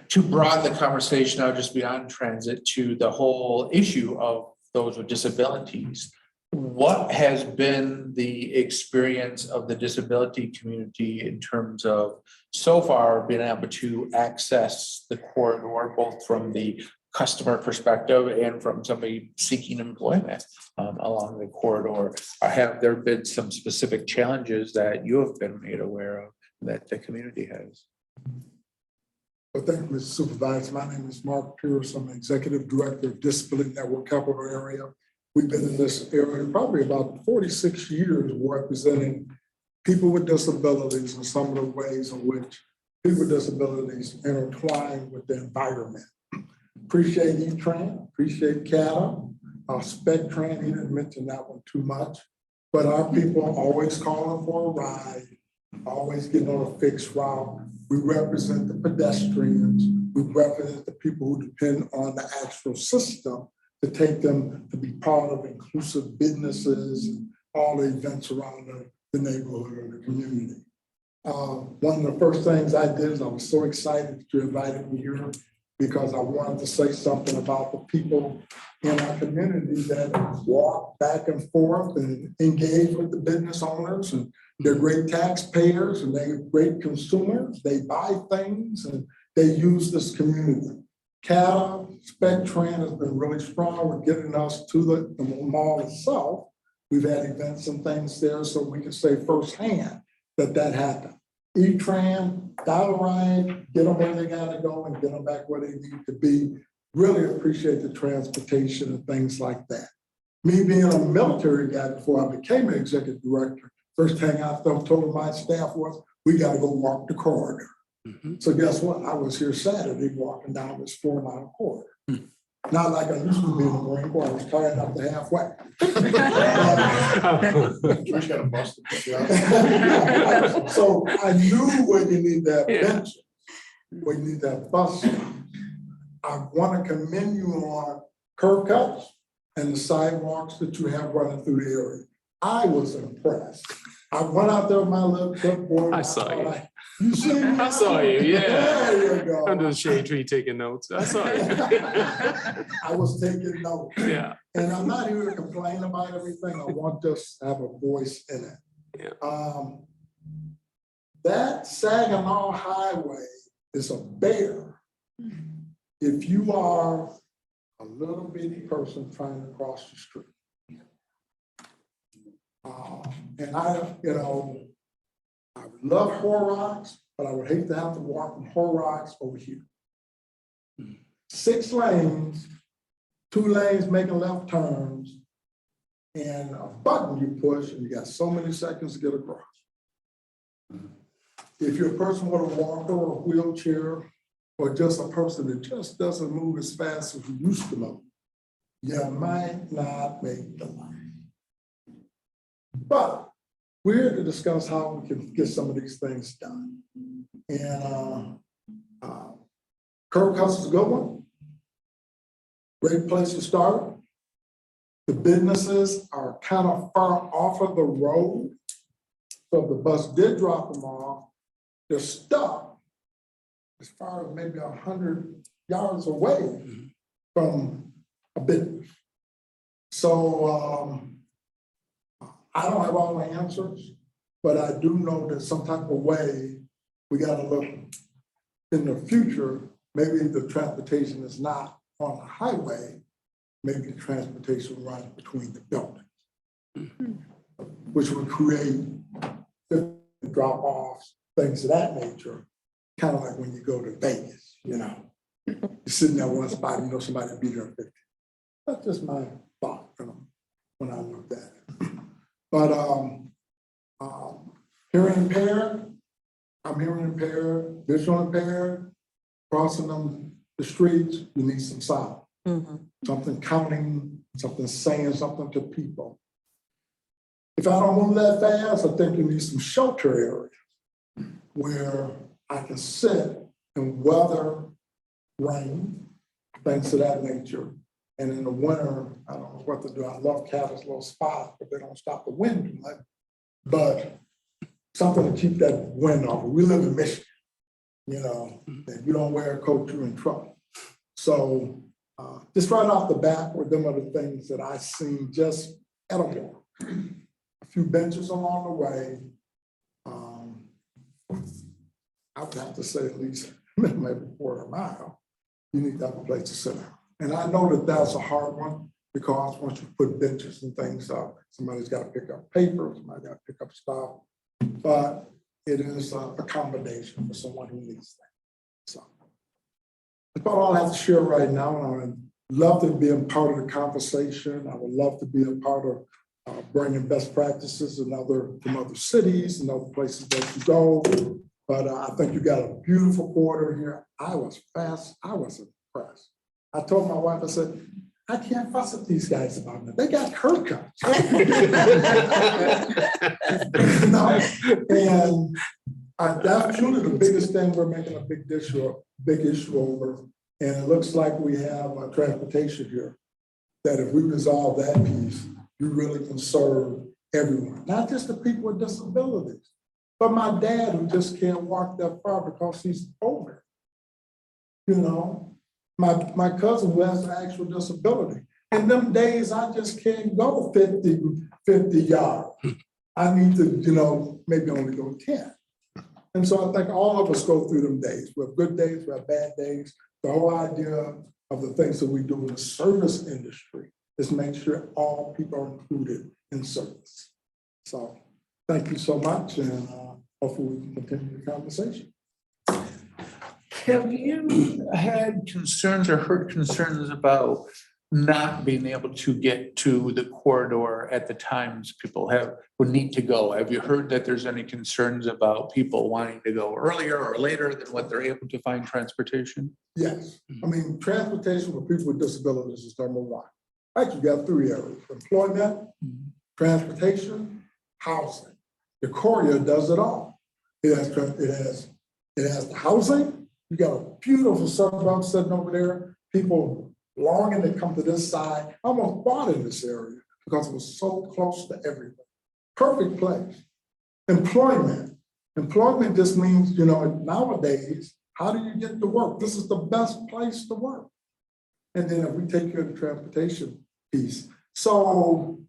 To broaden the conversation out just beyond transit to the whole issue of those with disabilities. What has been the experience of the disability community in terms of so far being able to access the corridor, both from the customer perspective and from somebody seeking employment along the corridor? Have there been some specific challenges that you have been made aware of that the community has?
Well, thank you, Mr. Supervisor. My name is Mark Pierce. I'm Executive Director of Disability Network Capital Area. We've been in this area probably about 46 years representing people with disabilities and some of the ways in which people with disabilities intertwine with the environment. Appreciate E-Tran, appreciate CATA, Spectran. He didn't mention that one too much, but our people are always calling for a ride, always getting on a fixed route. We represent the pedestrians. We represent the people who depend on the actual system to take them to be part of inclusive businesses and all the events around the neighborhood or the community. One of the first things I did is I was so excited that you invited me here because I wanted to say something about the people in our community that walk back and forth and engage with the business owners, and they're great taxpayers and they're great consumers. They buy things and they use this community. CATA, Spectran has been really strong with getting us to the mall itself. We've had events and things there so we can say firsthand that happened. E-Tran, dial right, get them where they gotta go and get them back where they need to be. Really appreciate the transportation and things like that. Me being a military guy before I became an executive director, first thing I told my staff was, we gotta go walk the corridor. So guess what? I was here Saturday walking down this 4-mile corridor. Not like I used to be in the Marine Corps, I was tired up to halfway. So I knew when you need that bench, when you need that bus stop. I want to commend you on curb cuts and the sidewalks that you have running through the area. I was impressed. I went out there with my little clipboard.
I saw you.
You see me?
I saw you, yeah.
There you go.
Under the shade tree taking notes. I saw you.
I was taking notes.
Yeah.
And I'm not here to complain about everything. I want us to have a voice in it.
Yeah.
That Saginaw Highway is a bear. If you are a little bitty person trying to cross the street. And I love Horrocks, but I would hate to have to walk from Horrocks over here. 6 lanes, 2 lanes making left turns, and a button you push, and you got so many seconds to get across. If you're a person with a walker or a wheelchair, or just a person that just doesn't move as fast as you used to move, you might not make the line. But we're here to discuss how we can get some of these things done. And curb cuts is a good one. Great place to start. The businesses are kind of far off of the road. So if the bus did drop them off, they're stuck as far as maybe 100 yards away from a business. So I don't have all the answers. But I do know that some type of way, we gotta look in the future, maybe the transportation is not on the highway, maybe the transportation runs between the buildings, which would create drop-offs, things of that nature, kind of like when you go to Vegas, you know? You're sitting there one spot, you know somebody will be there in 50. That's just my thought, you know, when I looked at it. But hearing impaired, I'm hearing impaired, visual impaired, crossing the streets, you need some sound. Something counting, something saying something to people. If I don't move that fast, I think you need some shelter areas where I can sit and weather rain, things of that nature. And in the winter, I don't know what to do. I love Cabot's little spot, but they don't stop the wind too much. But something to keep that wind off. We live in Michigan, you know, if you don't wear a coat, you're in trouble. So just right off the bat, with them are the things that I seen just edible. A few benches along the way. I would have to say at least maybe a quarter mile. You need to have a place to sit down. And I know that that's a hard one because once you put benches and things up, somebody's got to pick up paper, somebody got to pick up stuff. But it is a accommodation for someone who needs that. So that's all I have to share right now. And I would love to be a part of the conversation. I would love to be a part of bringing best practices from other cities and other places that you go. But I think you got a beautiful quarter here. I was impressed. I told my wife, I said, I can't fuss at these guys about it. They got haircuts. You know? And that's truly the biggest thing we're making a big issue over. And it looks like we have transportation here, that if we resolve that piece, you really can serve everyone, not just the people with disabilities, but my dad who just can't walk that far because he's older. You know, my cousin who has an actual disability. In them days, I just can't go 50 yards. I need to, you know, maybe only go 10. And so I think all of us go through them days. We have good days, we have bad days. The whole idea of the things that we do in the service industry is make sure all people are included in service. So thank you so much, and hopefully we can continue the conversation.
Have you had concerns or heard concerns about not being able to get to the corridor at the times people would need to go? Have you heard that there's any concerns about people wanting to go earlier or later than what they're able to find transportation?
Yes, I mean, transportation for people with disabilities is number one. Right, you got 3 areas: employment, transportation, housing. The corridor does it all. It has the housing. You got a beautiful suburb sitting over there. People longing to come to this side. I almost bought in this area because it was so close to everything. Perfect place. Employment. Employment just means, you know, nowadays, how do you get to work? This is the best place to work. And then if we take care of the transportation piece. So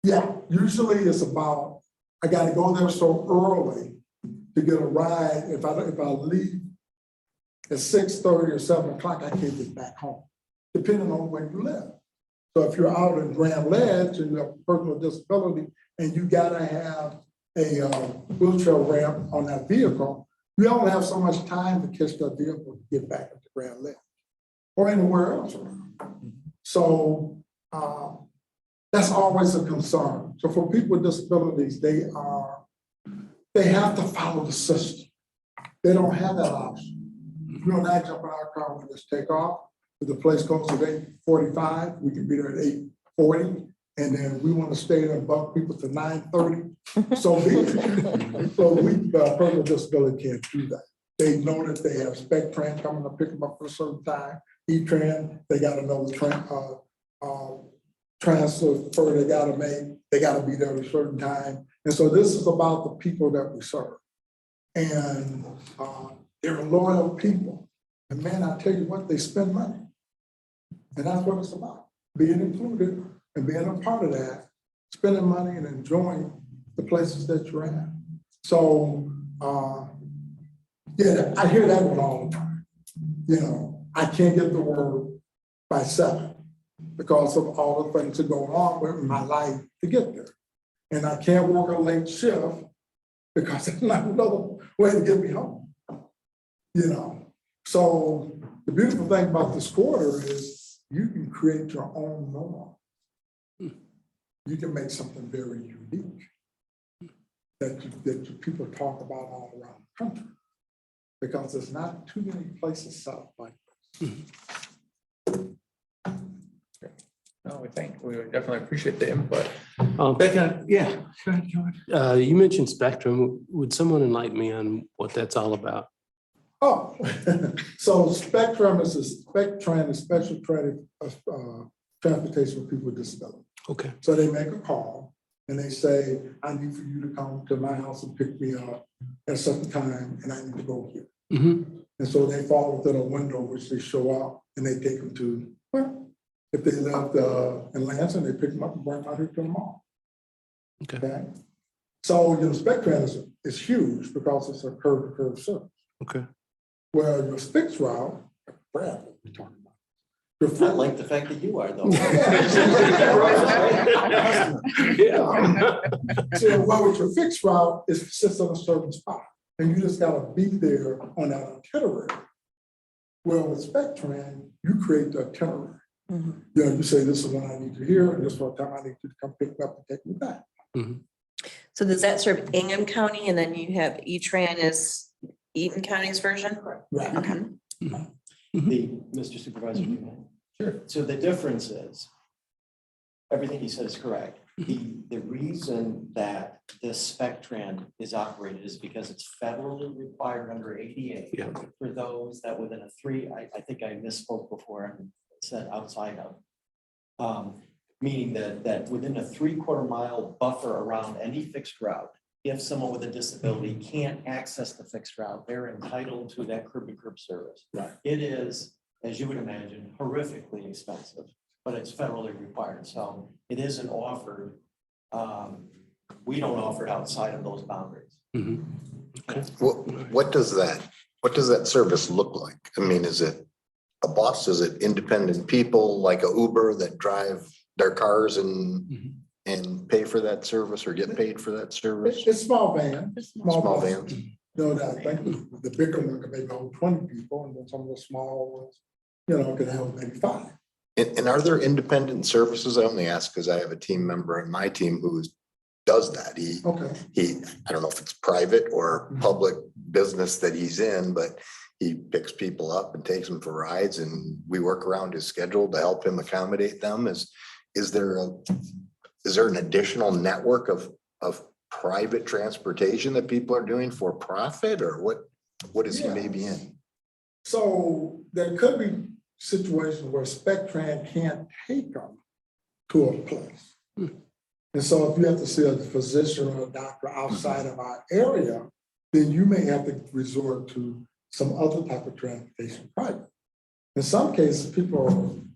yeah, usually it's about, I gotta go there so early to get a ride. If I leave at 6:30 or 7 o'clock, I can't get back home, depending on where you live. So if you're out in Grand Ledge and you have a personal disability and you gotta have a wheelchair ramp on that vehicle, you only have so much time to catch that vehicle to get back into Grand Ledge or anywhere else around. So that's always a concern. So for people with disabilities, they have to follow the system. They don't have that option. If you don't act up in our car, we just take off. If the place goes at 8:45, we can be there at 8:40. And then we want to stay there and bump people to 9:30. So be it. So people with disability can't do that. They know that they have spec train coming to pick them up for a certain time. E-Tran, they got to know the transfer they got to make. They got to be there at a certain time. And so this is about the people that we serve. And they're loyal people. And man, I tell you what, they spend money. And that's what it's about, being included and being a part of that, spending money and enjoying the places that you're at. So, yeah, I hear that one all the time. You know, I can't get the word by 7 because of all the things that go on with my life to get there. And I can't work a late shift because there's not another way to get me home. You know, so the beautiful thing about this quarter is you can create your own norm. You can make something very unique that people talk about all around the country, because there's not too many places set up like this.
No, we definitely appreciate the input.
Yeah. You mentioned Spectrum. Would someone enlighten me on what that's all about?
Oh, so Spectrum is special transportation for people with disabilities.
Okay.
So they make a call and they say, I need for you to come to my house and pick me up at a certain time, and I need to go here. And so they fall within a window which they show up, and they take them to, well, if they left in Lansing, they pick them up and bring them out here to the mall. Okay. So your Spectrum is huge because it's a curb-to-curb service.
Okay.
Well, your fixed route, Brad, we're talking about.
I like the fact that you are though.
So, well, with your fixed route, it sits on a certain spot, and you just gotta be there on that itinerary. Well, with Spectrum, you create the itinerary. You know, you say, this is when I need you here, and this is what time I need you to come pick me up and take me back.
So does that serve Ingham County, and then you have E-Tran is Eaton County's version?
Right.
Okay.
Mr. Supervisor. Sure. So the difference is, everything he said is correct. The reason that this Spectrum is operated is because it's federally required under ADA for those that within a 3, I think I misspoke before and said outside of, meaning that within a 3/4 mile buffer around any fixed route, if someone with a disability can't access the fixed route, they're entitled to that curb-to-curb service.
Right.
It is, as you would imagine, horrifically expensive, but it's federally required. So it isn't offered. We don't offer it outside of those boundaries.
What does that service look like? I mean, is it a bus? Is it independent people like a Uber that drive their cars and pay for that service or get paid for that service?
It's small van.
Small
buses.
vans.
No, I think the bigger one can maybe hold 20 people, and then some of the small ones, you know, can hold maybe 5.
And are there independent services? I only ask because I have a team member in my team who does that. I don't know if it's private or public business that he's in, but he picks people up and takes them for rides, and we work around his schedule to help him accommodate them. Is there an additional network of private transportation that people are doing for profit, or what is he maybe in?
So there could be situations where Spectrum can't take them to a place. And so if you have to see a physician or a doctor outside of our area, then you may have to resort to some other type of transportation private. In some cases,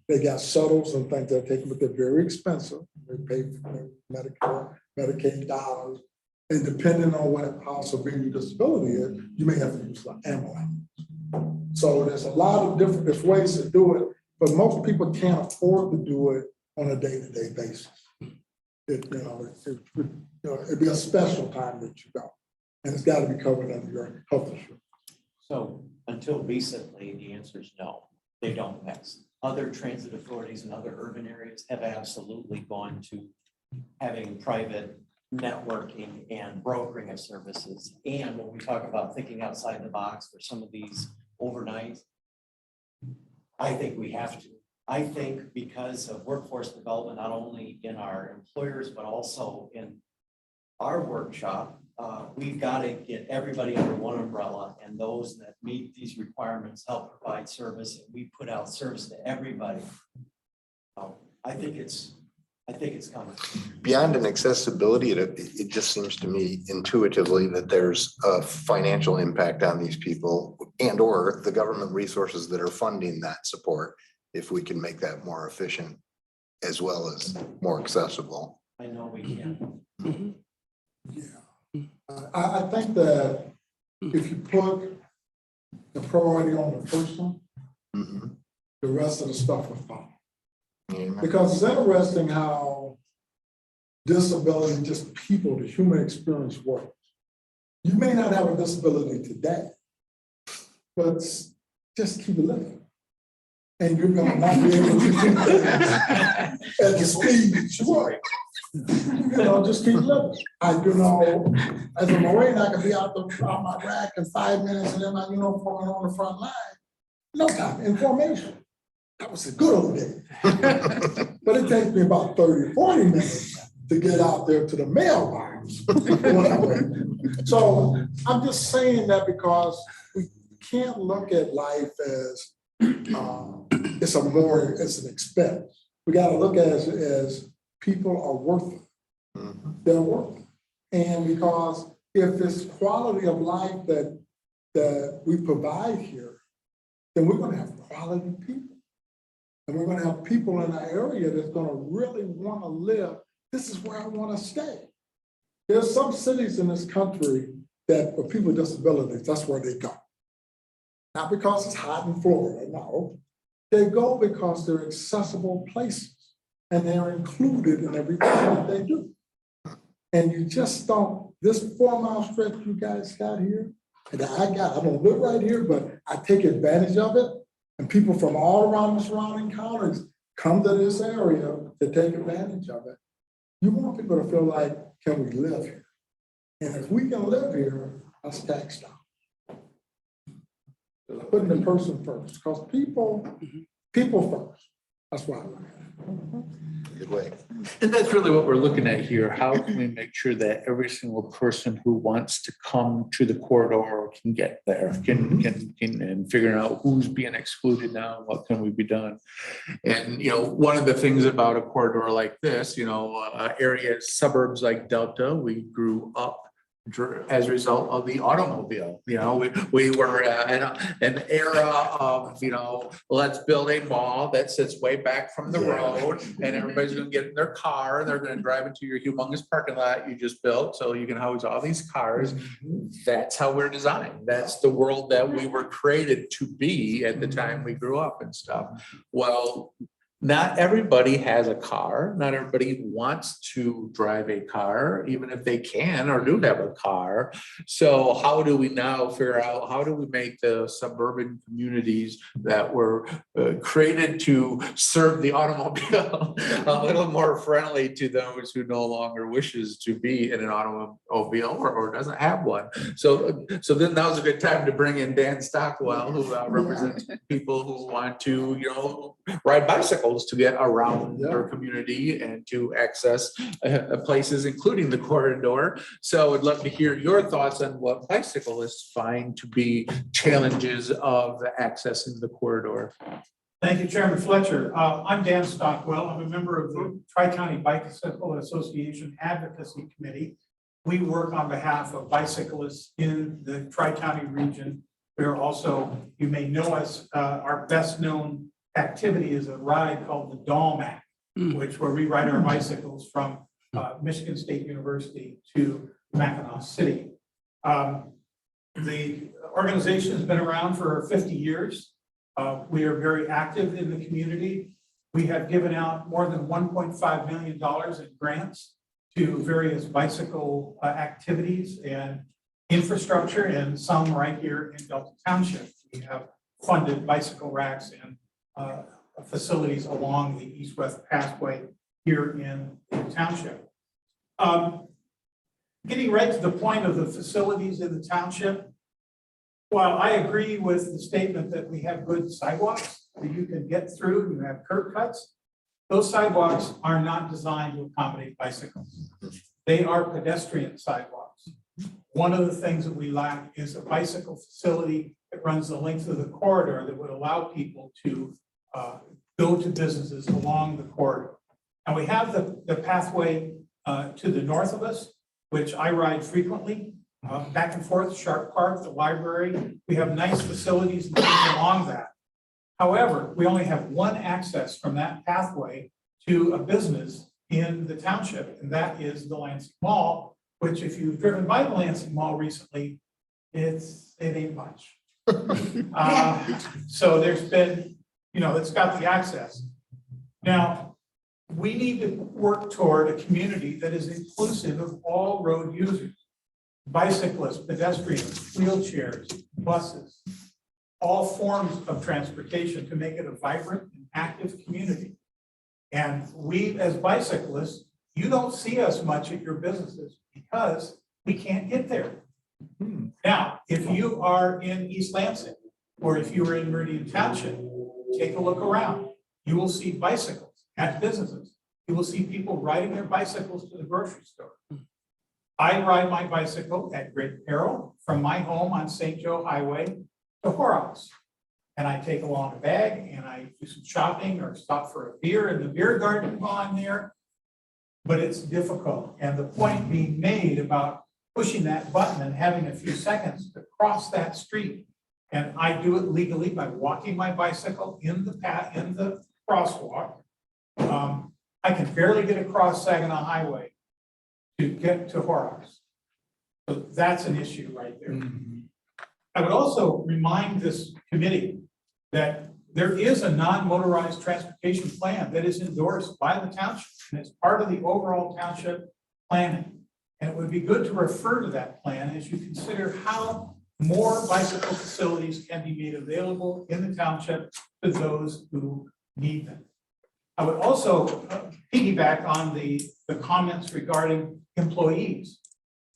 they got shuttles and things that are taken, but they're very expensive. They pay for Medicare, Medicaid dollars. And depending on how severe your disability is, you may have to use an ambulance. So there's a lot of different ways to do it, but most people can't afford to do it on a day-to-day basis. It'd be a special time that you go, and it's got to be covered under your health insurance.
So until recently, the answer is no, they don't mix. Other transit authorities in other urban areas have absolutely gone to having private networking and brokering of services. And when we talk about thinking outside the box for some of these overnights, I think we have to. I think because of workforce development, not only in our employers, but also in our workshop, we've got to get everybody under one umbrella, and those that meet these requirements help provide service, and we put out service to everybody. I think it's coming.
Beyond an accessibility, it just seems to me intuitively that there's a financial impact on these people and or the government resources that are funding that support, if we can make that more efficient as well as more accessible.
I know we can.
Yeah. I think that if you put the priority on the first one,
Mhm.
the rest of the stuff will follow.
Yeah.
Because it's interesting how disability, just people, the human experience works. You may not have a disability today, but just keep living. And you're gonna not be able to do things at the speed that you want. You know, just keep living. As a Marine, I could be out my rack in 5 minutes and then my uniform on the front line. No time, in formation. That was a good old day. But it takes me about 30, 40 minutes to get out there to the mailbox. So I'm just saying that because we can't look at life as it's an expense. We gotta look at it as people are worth it. They're worth it. And because if it's quality of life that we provide here, then we're gonna have quality people. And we're gonna have people in our area that's gonna really wanna live. This is where I wanna stay. There's some cities in this country that for people with disabilities, that's where they go. Not because it's hot in Florida, no. They go because they're accessible places and they're included in everything that they do. And you just don't, this 4-mile stretch you guys got here, and I don't live right here, but I take advantage of it. And people from all around the surrounding counties come to this area to take advantage of it. You want people to feel like, can we live here? And if we can live here, that's tax dollars. Putting the person first, because people first. That's why I look at it.
Good way.
And that's really what we're looking at here. How can we make sure that every single person who wants to come to the corridor can get there, can and figuring out who's being excluded now, and what can we be done? And, one of the things about a corridor like this, areas, suburbs like Delta, we grew up as a result of the automobile. We were in an era of, let's build a mall that sits way back from the road, and everybody's gonna get in their car and they're gonna drive into your humongous parking lot you just built so you can house all these cars. That's how we're designed. That's the world that we were created to be at the time we grew up and stuff. Well, not everybody has a car. Not everybody wants to drive a car, even if they can or do have a car. So how do we now figure out, how do we make the suburban communities that were created to serve the automobile a little more friendly to those who no longer wishes to be in an automobile or doesn't have one? So then now's a good time to bring in Dan Stockwell, who represents people who want to, ride bicycles to get around their community and to access places, including the corridor. So I'd love to hear your thoughts on what bicyclists find to be challenges of accessing the corridor.
Thank you, Chairman Fletcher. I'm Dan Stockwell. I'm a member of the Tri-County Bicycle Association Advocacy Committee. We work on behalf of bicyclists in the Tri-County region. We're also, you may know us, our best known activity is a ride called the DALMAC, where we ride our bicycles from Michigan State University to Mackinac City. The organization has been around for 50 years. We are very active in the community. We have given out more than $1.5 million in grants to various bicycle activities and infrastructure, and some right here in Delta Township. We have funded bicycle racks and facilities along the east-west pathway here in the township. Getting right to the point of the facilities in the township, while I agree with the statement that we have good sidewalks that you can get through, you have curb cuts, those sidewalks are not designed to accommodate bicycles. They are pedestrian sidewalks. One of the things that we lack is a bicycle facility that runs the length of the corridor that would allow people to go to businesses along the corridor. And we have the pathway to the north of us, which I ride frequently, back and forth, Sharp Park, the library. We have nice facilities and things along that. However, we only have one access from that pathway to a business in the township, and that is the Lansing Mall, which if you've driven by the Lansing Mall recently, it ain't much. So there's been, it's got the access. Now, we need to work toward a community that is inclusive of all road users, bicyclists, pedestrians, wheelchairs, buses, all forms of transportation to make it a vibrant and active community. And we, as bicyclists, you don't see us much at your businesses because we can't get there. Now, if you are in East Lansing, or if you are in Meridian Township, take a look around. You will see bicycles at businesses. You will see people riding their bicycles to the grocery store. I ride my bicycle at great peril from my home on St. Joe Highway to Horrocks. And I take along a bag and I do some shopping or stop for a beer in the beer garden while I'm there. But it's difficult. And the point being made about pushing that button and having a few seconds to cross that street. And I do it legally by walking my bicycle in the path, in the crosswalk. I can barely get across Saginaw Highway to get to Horrocks. So that's an issue right there. I would also remind this committee that there is a non-motorized transportation plan that is endorsed by the township and it's part of the overall township planning. And it would be good to refer to that plan as you consider how more bicycle facilities can be made available in the township to those who need them. I would also piggyback on the comments regarding employees.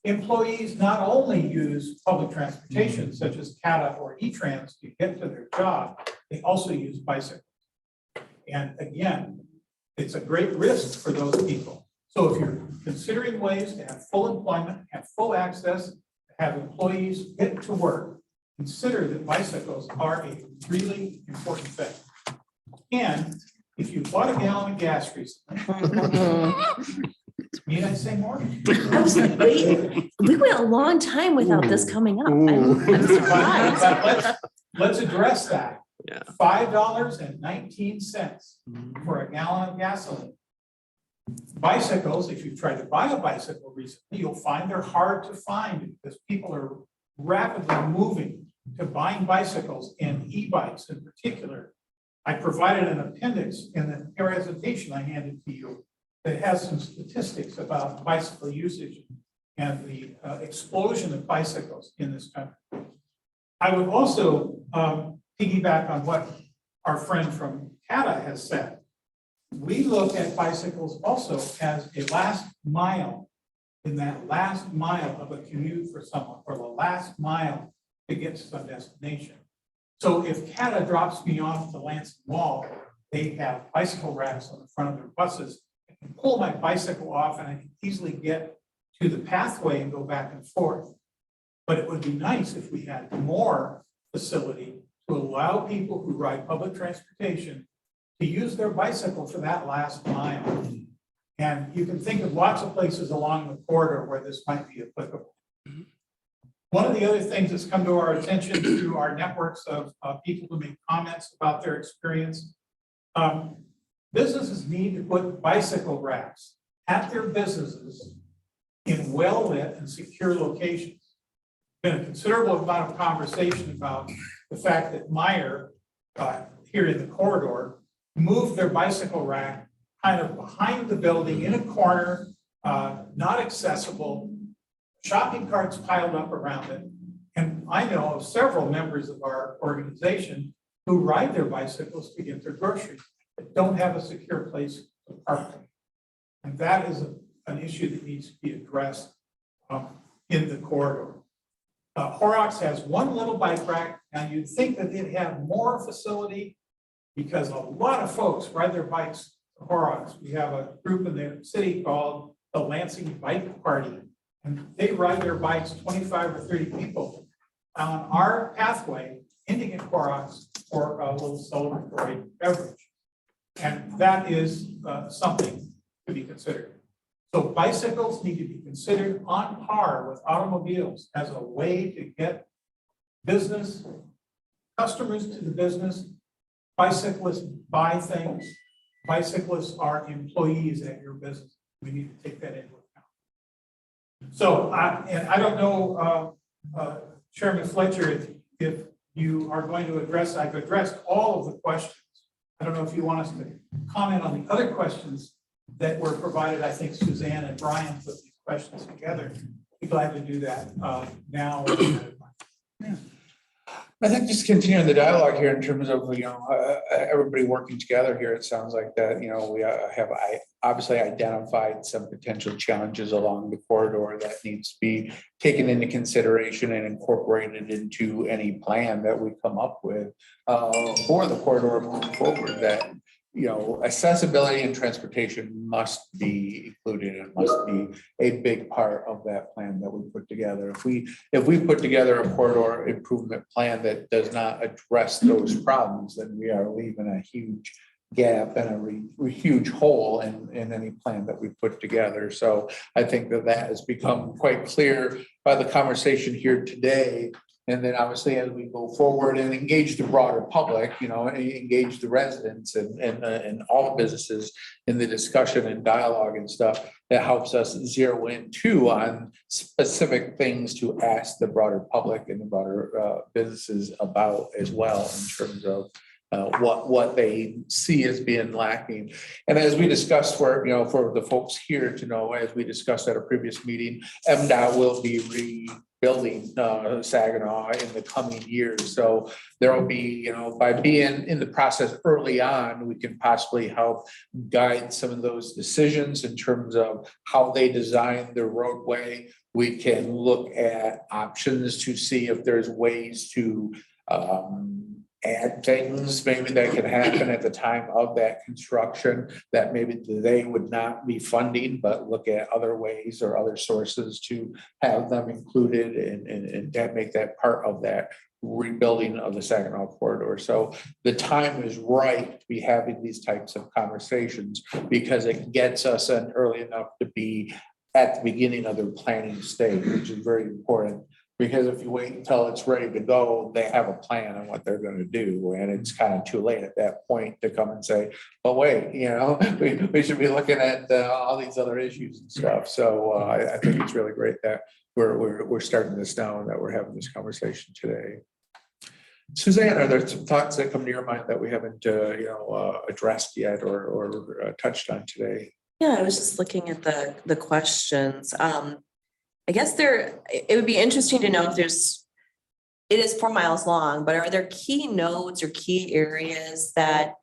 Employees not only use public transportation such as CATA or E-Trans to get to their job, they also use bicycles. And again, it's a great risk for those people. So if you're considering ways to have full employment, have full access, have employees get to work, consider that bicycles are a really important thing. And if you bought a gallon of gas recently, need I say more?
We went a long time without this coming up. I'm surprised.
But let's address that.
Yeah.
$5.19 for a gallon of gasoline. Bicycles, if you've tried to buy a bicycle recently, you'll find they're hard to find because people are rapidly moving to buying bicycles and e-bikes in particular. I provided an appendix in the presentation I handed to you that has some statistics about bicycle usage and the explosion of bicycles in this country. I would also piggyback on what our friend from CATA has said. We look at bicycles also as a last mile, in that last mile of a commute for someone, or the last mile to get to some destination. So if CATA drops me off at the Lansing Mall, they have bicycle racks on the front of their buses. I can pull my bicycle off and I can easily get to the pathway and go back and forth. But it would be nice if we had more facility to allow people who ride public transportation to use their bicycle for that last mile. And you can think of lots of places along the corridor where this might be applicable. One of the other things that's come to our attention through our networks of people who make comments about their experience, businesses need to put bicycle racks at their businesses in well-lit and secure locations. Been a considerable amount of conversation about the fact that Meyer, here in the corridor, moved their bicycle rack kind of behind the building in a corner, not accessible, shopping carts piled up around it. And I know of several members of our organization who ride their bicycles to get their groceries, but don't have a secure place to park them. And that is an issue that needs to be addressed in the corridor. Horrocks has one little bike rack. Now you'd think that they'd have more facility because a lot of folks ride their bikes to Horrocks. We have a group in the city called the Lansing Bike Party, and they ride their bikes, 25 or 30 people, on our pathway, ending at Horrocks for a little celebratory beverage. And that is something to be considered. So bicycles need to be considered on par with automobiles as a way to get business, customers to the business. Bicyclists buy things. Bicyclists are employees at your business. We need to take that into account. So I don't know, Chairman Fletcher, if you are going to address, I've addressed all of the questions. I don't know if you want us to comment on the other questions that were provided. I think Suzanne and Brian put these questions together. Be glad to do that now.
I think just continuing the dialogue here in terms of, everybody working together here, it sounds like that, we have obviously identified some potential challenges along the corridor that needs to be taken into consideration and incorporated into any plan that we come up with for the corridor moving forward. That accessibility and transportation must be included and must be a big part of that plan that we put together. If we put together a corridor improvement plan that does not address those problems, then we are leaving a huge gap and a huge hole in any plan that we put together. So I think that has become quite clear by the conversation here today. And then obviously as we go forward and engage the broader public, engage the residents and all businesses in the discussion and dialogue and stuff, that helps us zero in too on specific things to ask the broader public and the broader businesses about as well in terms of what they see as being lacking. And as we discussed for the folks here to know, as we discussed at a previous meeting, MDOT will be rebuilding Saginaw in the coming years. So there will be, by being in the process early on, we can possibly help guide some of those decisions in terms of how they design the roadway. We can look at options to see if there's ways to add things maybe that can happen at the time of that construction that maybe they would not be funding, but look at other ways or other sources to have them included and that make that part of that rebuilding of the Saginaw corridor. So the time is right to be having these types of conversations because it gets us in early enough to be at the beginning of their planning stage, which is very important. Because if you wait until it's ready to go, they have a plan on what they're going to do. And it's kind of too late at that point to come and say, but wait, we should be looking at all these other issues and stuff. So I think it's really great that we're starting this now and that we're having this conversation today. Suzanne, are there some thoughts that come to your mind that we haven't addressed yet or touched on today?
Yeah, I was just looking at the questions. I guess it would be interesting to know if it is 4 miles long, but are there key nodes or key areas that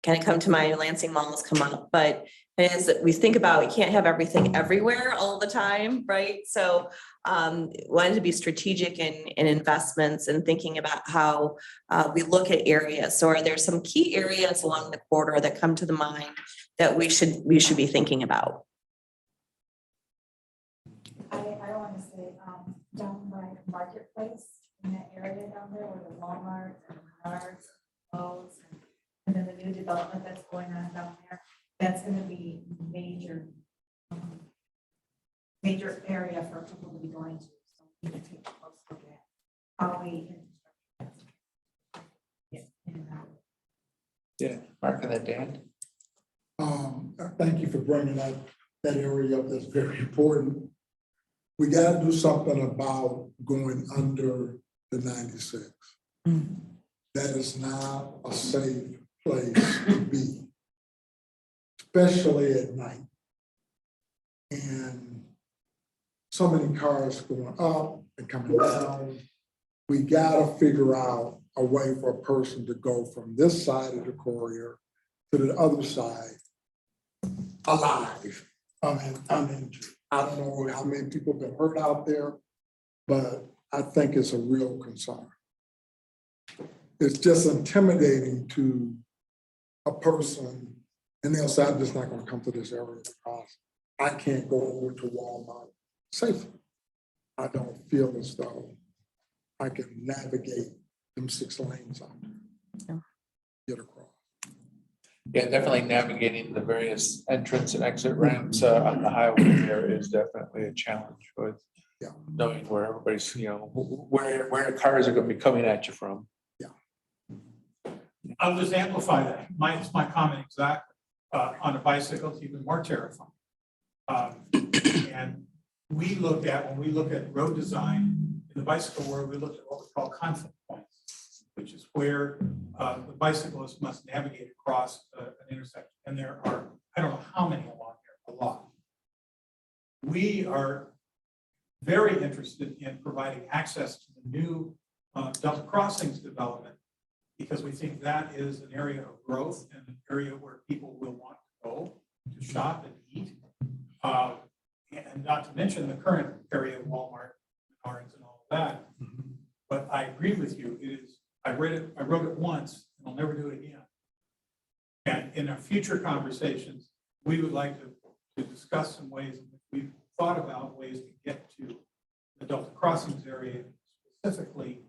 kind of come to mind? Lansing Mall has come up, but as we think about, we can't have everything everywhere all the time, right? So wanted to be strategic in investments and thinking about how we look at areas. So are there some key areas along the corridor that come to the mind that we should be thinking about?
I want to say down by Marketplace in that area down there where the Walmart and Menards, Lowe's, and then the new development that's going on down there. That's going to be major area for people to be going to. So we need to take a close look at how we get in and out.
Yeah, Mark and then Dan.
Thank you for bringing that area up. That's very important. We got to do something about going under the 96. That is not a safe place to be, especially at night. And so many cars going up and coming down. We got to figure out a way for a person to go from this side of the corridor to the other side alive, uninjured. I don't know how many people have been hurt out there, but I think it's a real concern. It's just intimidating to a person, and they'll say, I'm just not going to come to this area because I can't go over to Walmart safely. I don't feel as though I can navigate them 6 lanes out there, get across.
Yeah, definitely navigating the various entrance and exit ramps on the highway there is definitely a challenge with knowing where everybody's, where cars are going to be coming at you from.
I'll just amplify that. It's my comment exactly. On a bicycle, it's even more terrifying. And we look at, when we look at road design in the bicycle world, we look at what we call conflict points, which is where the bicyclist must navigate across an intersection. And there are, I don't know how many along here, a lot. We are very interested in providing access to the new double crossings development, because we think that is an area of growth and an area where people will want to go to shop and eat. And not to mention the current area of Walmart, Menards and all of that. But I agree with you. It is, I wrote it once and I'll never do it again. And in our future conversations, we would like to discuss some ways in which we've thought about ways to get to the Delta Crossings area specifically.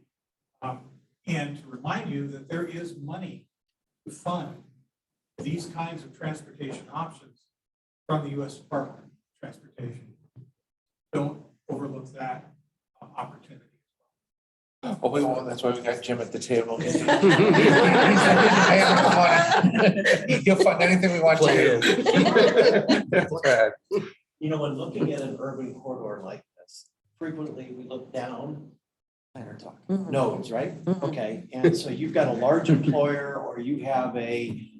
And to remind you that there is money to fund these kinds of transportation options from the U.S. Department of Transportation. Don't overlook that opportunity.
Oh, we won't. That's why we got Jim at the table. He'll fund anything we want to.
You know, when looking at an urban corridor like this, frequently we look down nodes, right? Okay, and so you've got a large employer, or you have a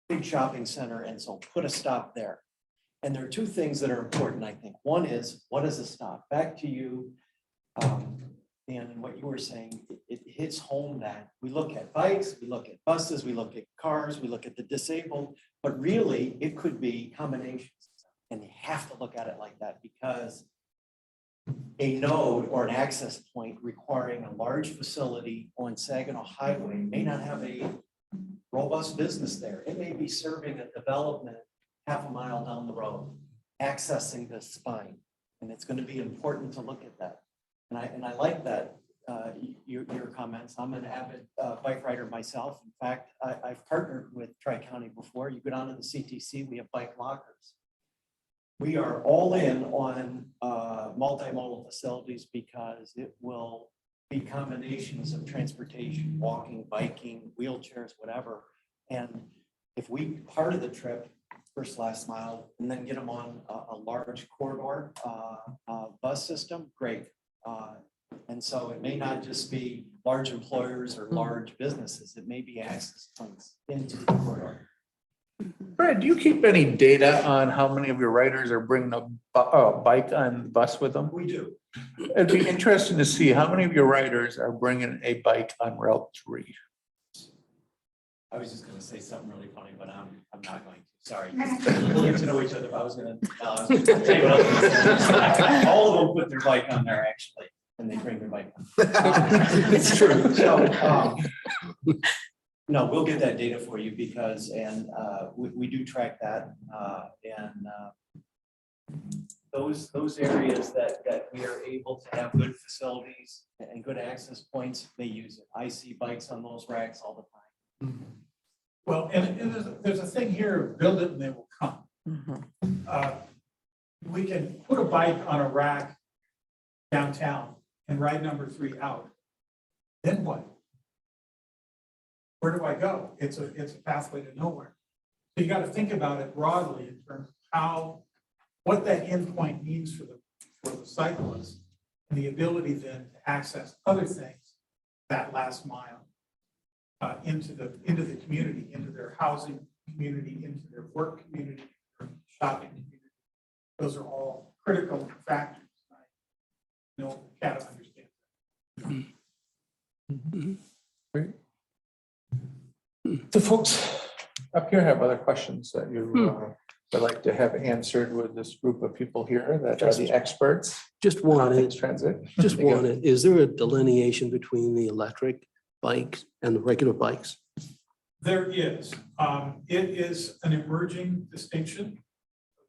big shopping center, and so put a stop there. And there are two things that are important, I think. One is, what is a stop? Back to you, and what you were saying, it hits home that we look at bikes, we look at buses, we look at cars, we look at the disabled, but really it could be combinations. And you have to look at it like that, because a node or an access point requiring a large facility on Saginaw Highway may not have a robust business there. It may be serving a development half a mile down the road, accessing the spine. And it's going to be important to look at that. And I like that, your comments. I'm an avid bike rider myself. In fact, I've partnered with Tri-County before. You go down to the CTC, we have bike lockers. We are all in on multimodal facilities, because it will be combinations of transportation, walking, biking, wheelchairs, whatever. And if we part of the trip, first last mile, and then get them on a large corridor bus system, great. And so it may not just be large employers or large businesses. It may be access points into the corridor.
Brad, do you keep any data on how many of your riders are bringing a bike on the bus with them?
We do.
It'd be interesting to see how many of your riders are bringing a bike on Route 3.
I was just going to say something really funny, but I'm not going to. Sorry. We'll get to know each other. If I was going to all of them put their bike on there, actually, and they bring their bike on. It's true. So, no, we'll get that data for you, because, and we do track that, and those areas that we are able to have good facilities and good access points, they use it. I see bikes on those racks all the time.
Well, and there's a thing here, build it and they will come. We can put a bike on a rack downtown and ride number 3 out. Then what? Where do I go? It's a pathway to nowhere. So you got to think about it broadly in terms of what that endpoint means for the cyclist, and the ability then to access other things that last mile into the community, into their housing community, into their work community, or shopping community. Those are all critical factors. I know Kat understands that.
Great. The folks up here have other questions that you would like to have answered with this group of people here that are the experts.
Just
on
wanted,
things transit.
just wanted, is there a delineation between the electric bikes and the regular bikes?
There is. It is an emerging distinction.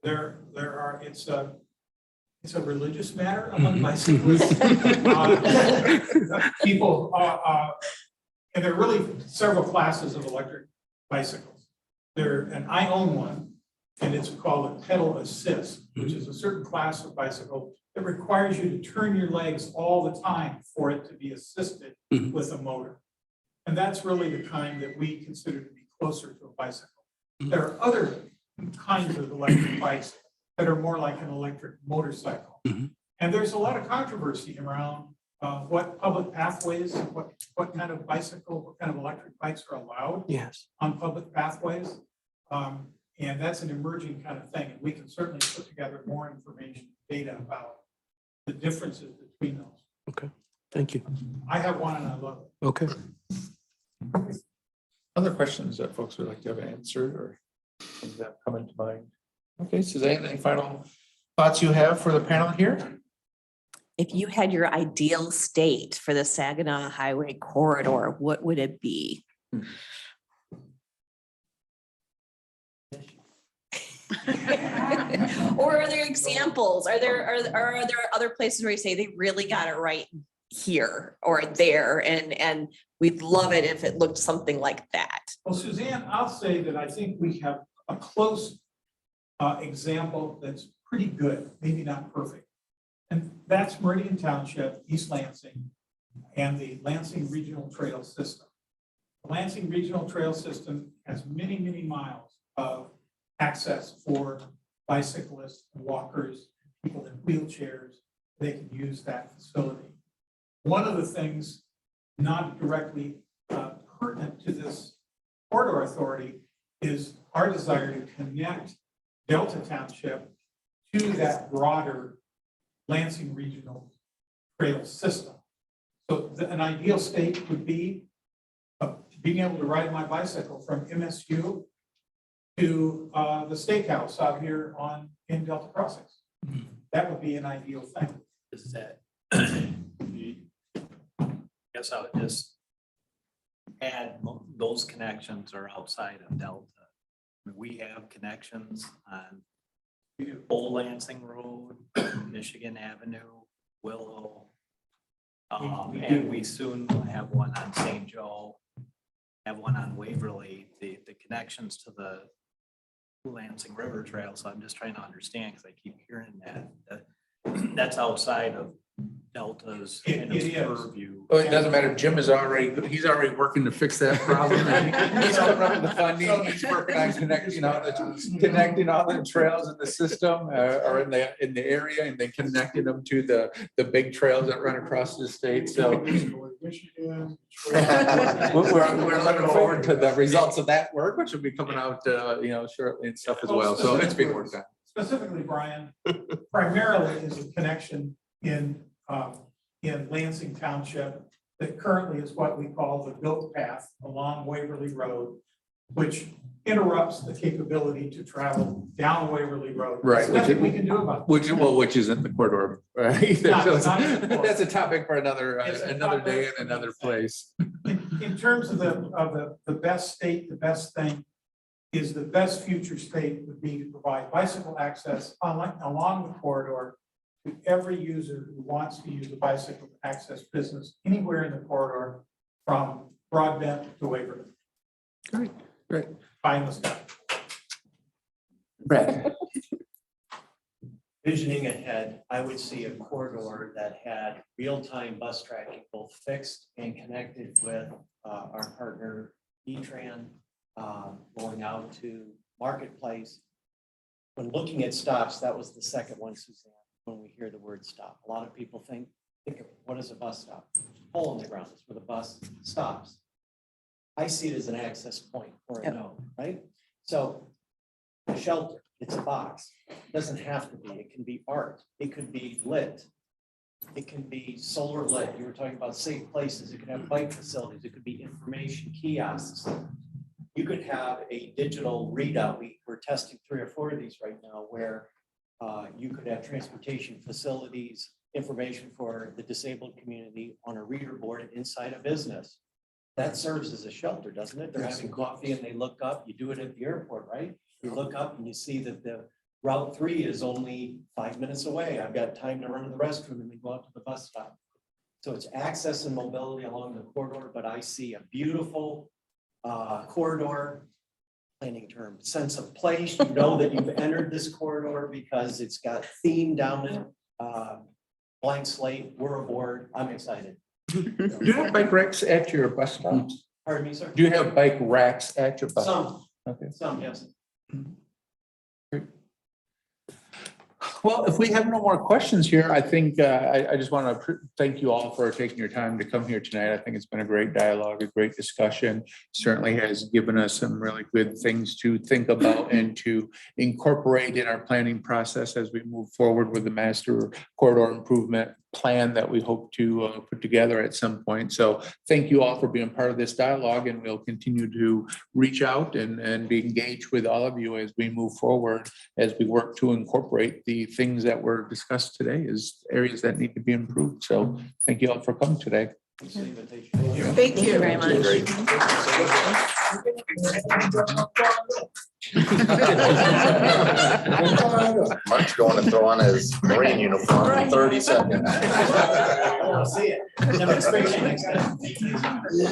There are. It's a religious matter among bicyclists. People and there are really several classes of electric bicycles. And I own one, and it's called a pedal assist, which is a certain class of bicycle that requires you to turn your legs all the time for it to be assisted with a motor. And that's really the kind that we consider to be closer to a bicycle. There are other kinds of electric bikes that are more like an electric motorcycle.
Mhm.
And there's a lot of controversy around what public pathways, what kind of bicycle, what kind of electric bikes are allowed
Yes.
on public pathways. And that's an emerging kind of thing. And we can certainly put together more information, data about the differences between those.
Okay, thank you.
I have one and I love it.
Okay.
Other questions that folks would like to have answered or things that come into mind? Okay, Suzanne, any final thoughts you have for the panel here?
If you had your ideal state for the Saginaw Highway corridor, what would it be? Or are there examples? Are there other places where you say they really got it right here or there, and we'd love it if it looked something like that?
Well, Suzanne, I'll say that I think we have a close example that's pretty good, maybe not perfect. And that's Meridian Township, East Lansing, and the Lansing Regional Trail System. The Lansing Regional Trail System has many, many miles of access for bicyclists, walkers, people in wheelchairs. They can use that facility. One of the things not directly pertinent to this corridor authority is our desire to connect Delta Township to that broader Lansing Regional Trail System. So an ideal state would be being able to ride my bicycle from MSU to the steakhouse out here in Delta Crossings. That would be an ideal thing.
Is that, guess I would just add those connections are outside of Delta. I mean, we have connections on Old Lansing Road, Michigan Avenue, Willow. And we soon will have one on St. Joe, have one on Waverly, the connections to the Lansing River Trail. So I'm just trying to understand, because I keep hearing that that's outside of Delta's kind of
It is.
purview.
Oh, it doesn't matter. Jim is he's already working to fix that problem. He's coming up with the funding. He's working on connecting all the trails in the system or in the area, and then connecting them to the big trails that run across the state. So
Michigan.
we're looking forward to the results of that work, which will be coming out, shortly and stuff as well. So it's being worked on.
Specifically, Brian, primarily is a connection in Lansing Township that currently is what we call the built path along Waverly Road, which interrupts the capability to travel down Waverly Road.
Right,
There's nothing we can do about it.
which isn't the corridor, right?
Not in the corridor.
That's a topic for another
It's a
another
topic
day
for
and another
another
place.
In terms of the best state, the best thing is the best future state would be to provide bicycle access along the corridor to every user who wants to use a bicycle to access business anywhere in the corridor from Broadbent to Waverly.
Great.
Fine, let's go.
Brad.
Visioning ahead, I would see a corridor that had real-time bus tracking, both fixed and connected with our partner E-Tran, going out to Marketplace. When looking at stops, that was the second one, Suzanne, when we hear the word stop. A lot of people think of what is a bus stop? Hole in the ground, it's where the bus stops. I see it as an access point or a node, right? So a shelter, it's a box. It doesn't have to be. It can be art. It could be lit. It can be solar lit. You were talking about safe places. It could have bike facilities. It could be information kiosks. You could have a digital readout. We're testing 3 or 4 of these right now where you could have transportation facilities, information for the disabled community on a reader board inside a business. That serves as a shelter, doesn't it? They're having coffee and they look up. You do it at the airport, right? You look up and you see that the Route 3 is only 5 minutes away. I've got time to run to the restroom and then go out to the bus stop. So it's access and mobility along the corridor, but I see a beautiful corridor, planning term, sense of place. You know that you've entered this corridor because it's got theme down it. Blank slate, we're aboard. I'm excited.
Do you have bike racks at your bus stops?
Pardon me, sir?
Do you have bike racks at your bus?
Some,
Okay.
some, yes.
Well, if we have no more questions here, I think I just want to thank you all for taking your time to come here tonight. I think it's been a great dialogue, a great discussion. Certainly has given us some really good things to think about and to incorporate in our planning process as we move forward with the master corridor improvement plan that we hope to put together at some point. So thank you all for being part of this dialogue, and we'll continue to reach out and be engaged with all of you as we move forward, as we work to incorporate the things that were discussed today as areas that need to be improved. So thank you all for coming today.
Thank you very much.
Mark's going to throw on his Marine uniform in 30 seconds.
I'll see it. Demonstration next time.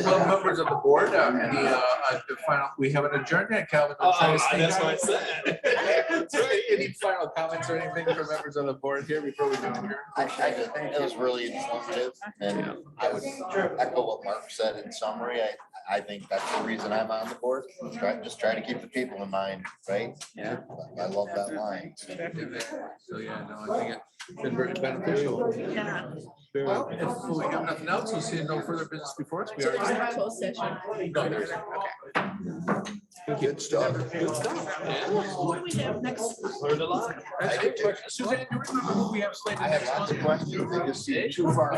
Well, members of the board, the final, we haven't adjourned yet, Calvin. I'm trying to
That's
stay-
what I said.
Any final comments or anything from members of the board here before we go here?
I just think it was really informative, and I would echo what Mark said in summary. I think that's the reason I'm on the board. Just try to keep the people in mind, right?
Yeah.
I love that line.
So, yeah, no, I think it's been very beneficial.
Yeah.
Well, if we have nothing else, we'll see no further business before us. We
So there's
are.
no closed session.
No, there's-
Good stuff.
What do we have next?
Learned a lot.
Suzanne, do you remember who we have slated?
I have lots of questions. They just seem too far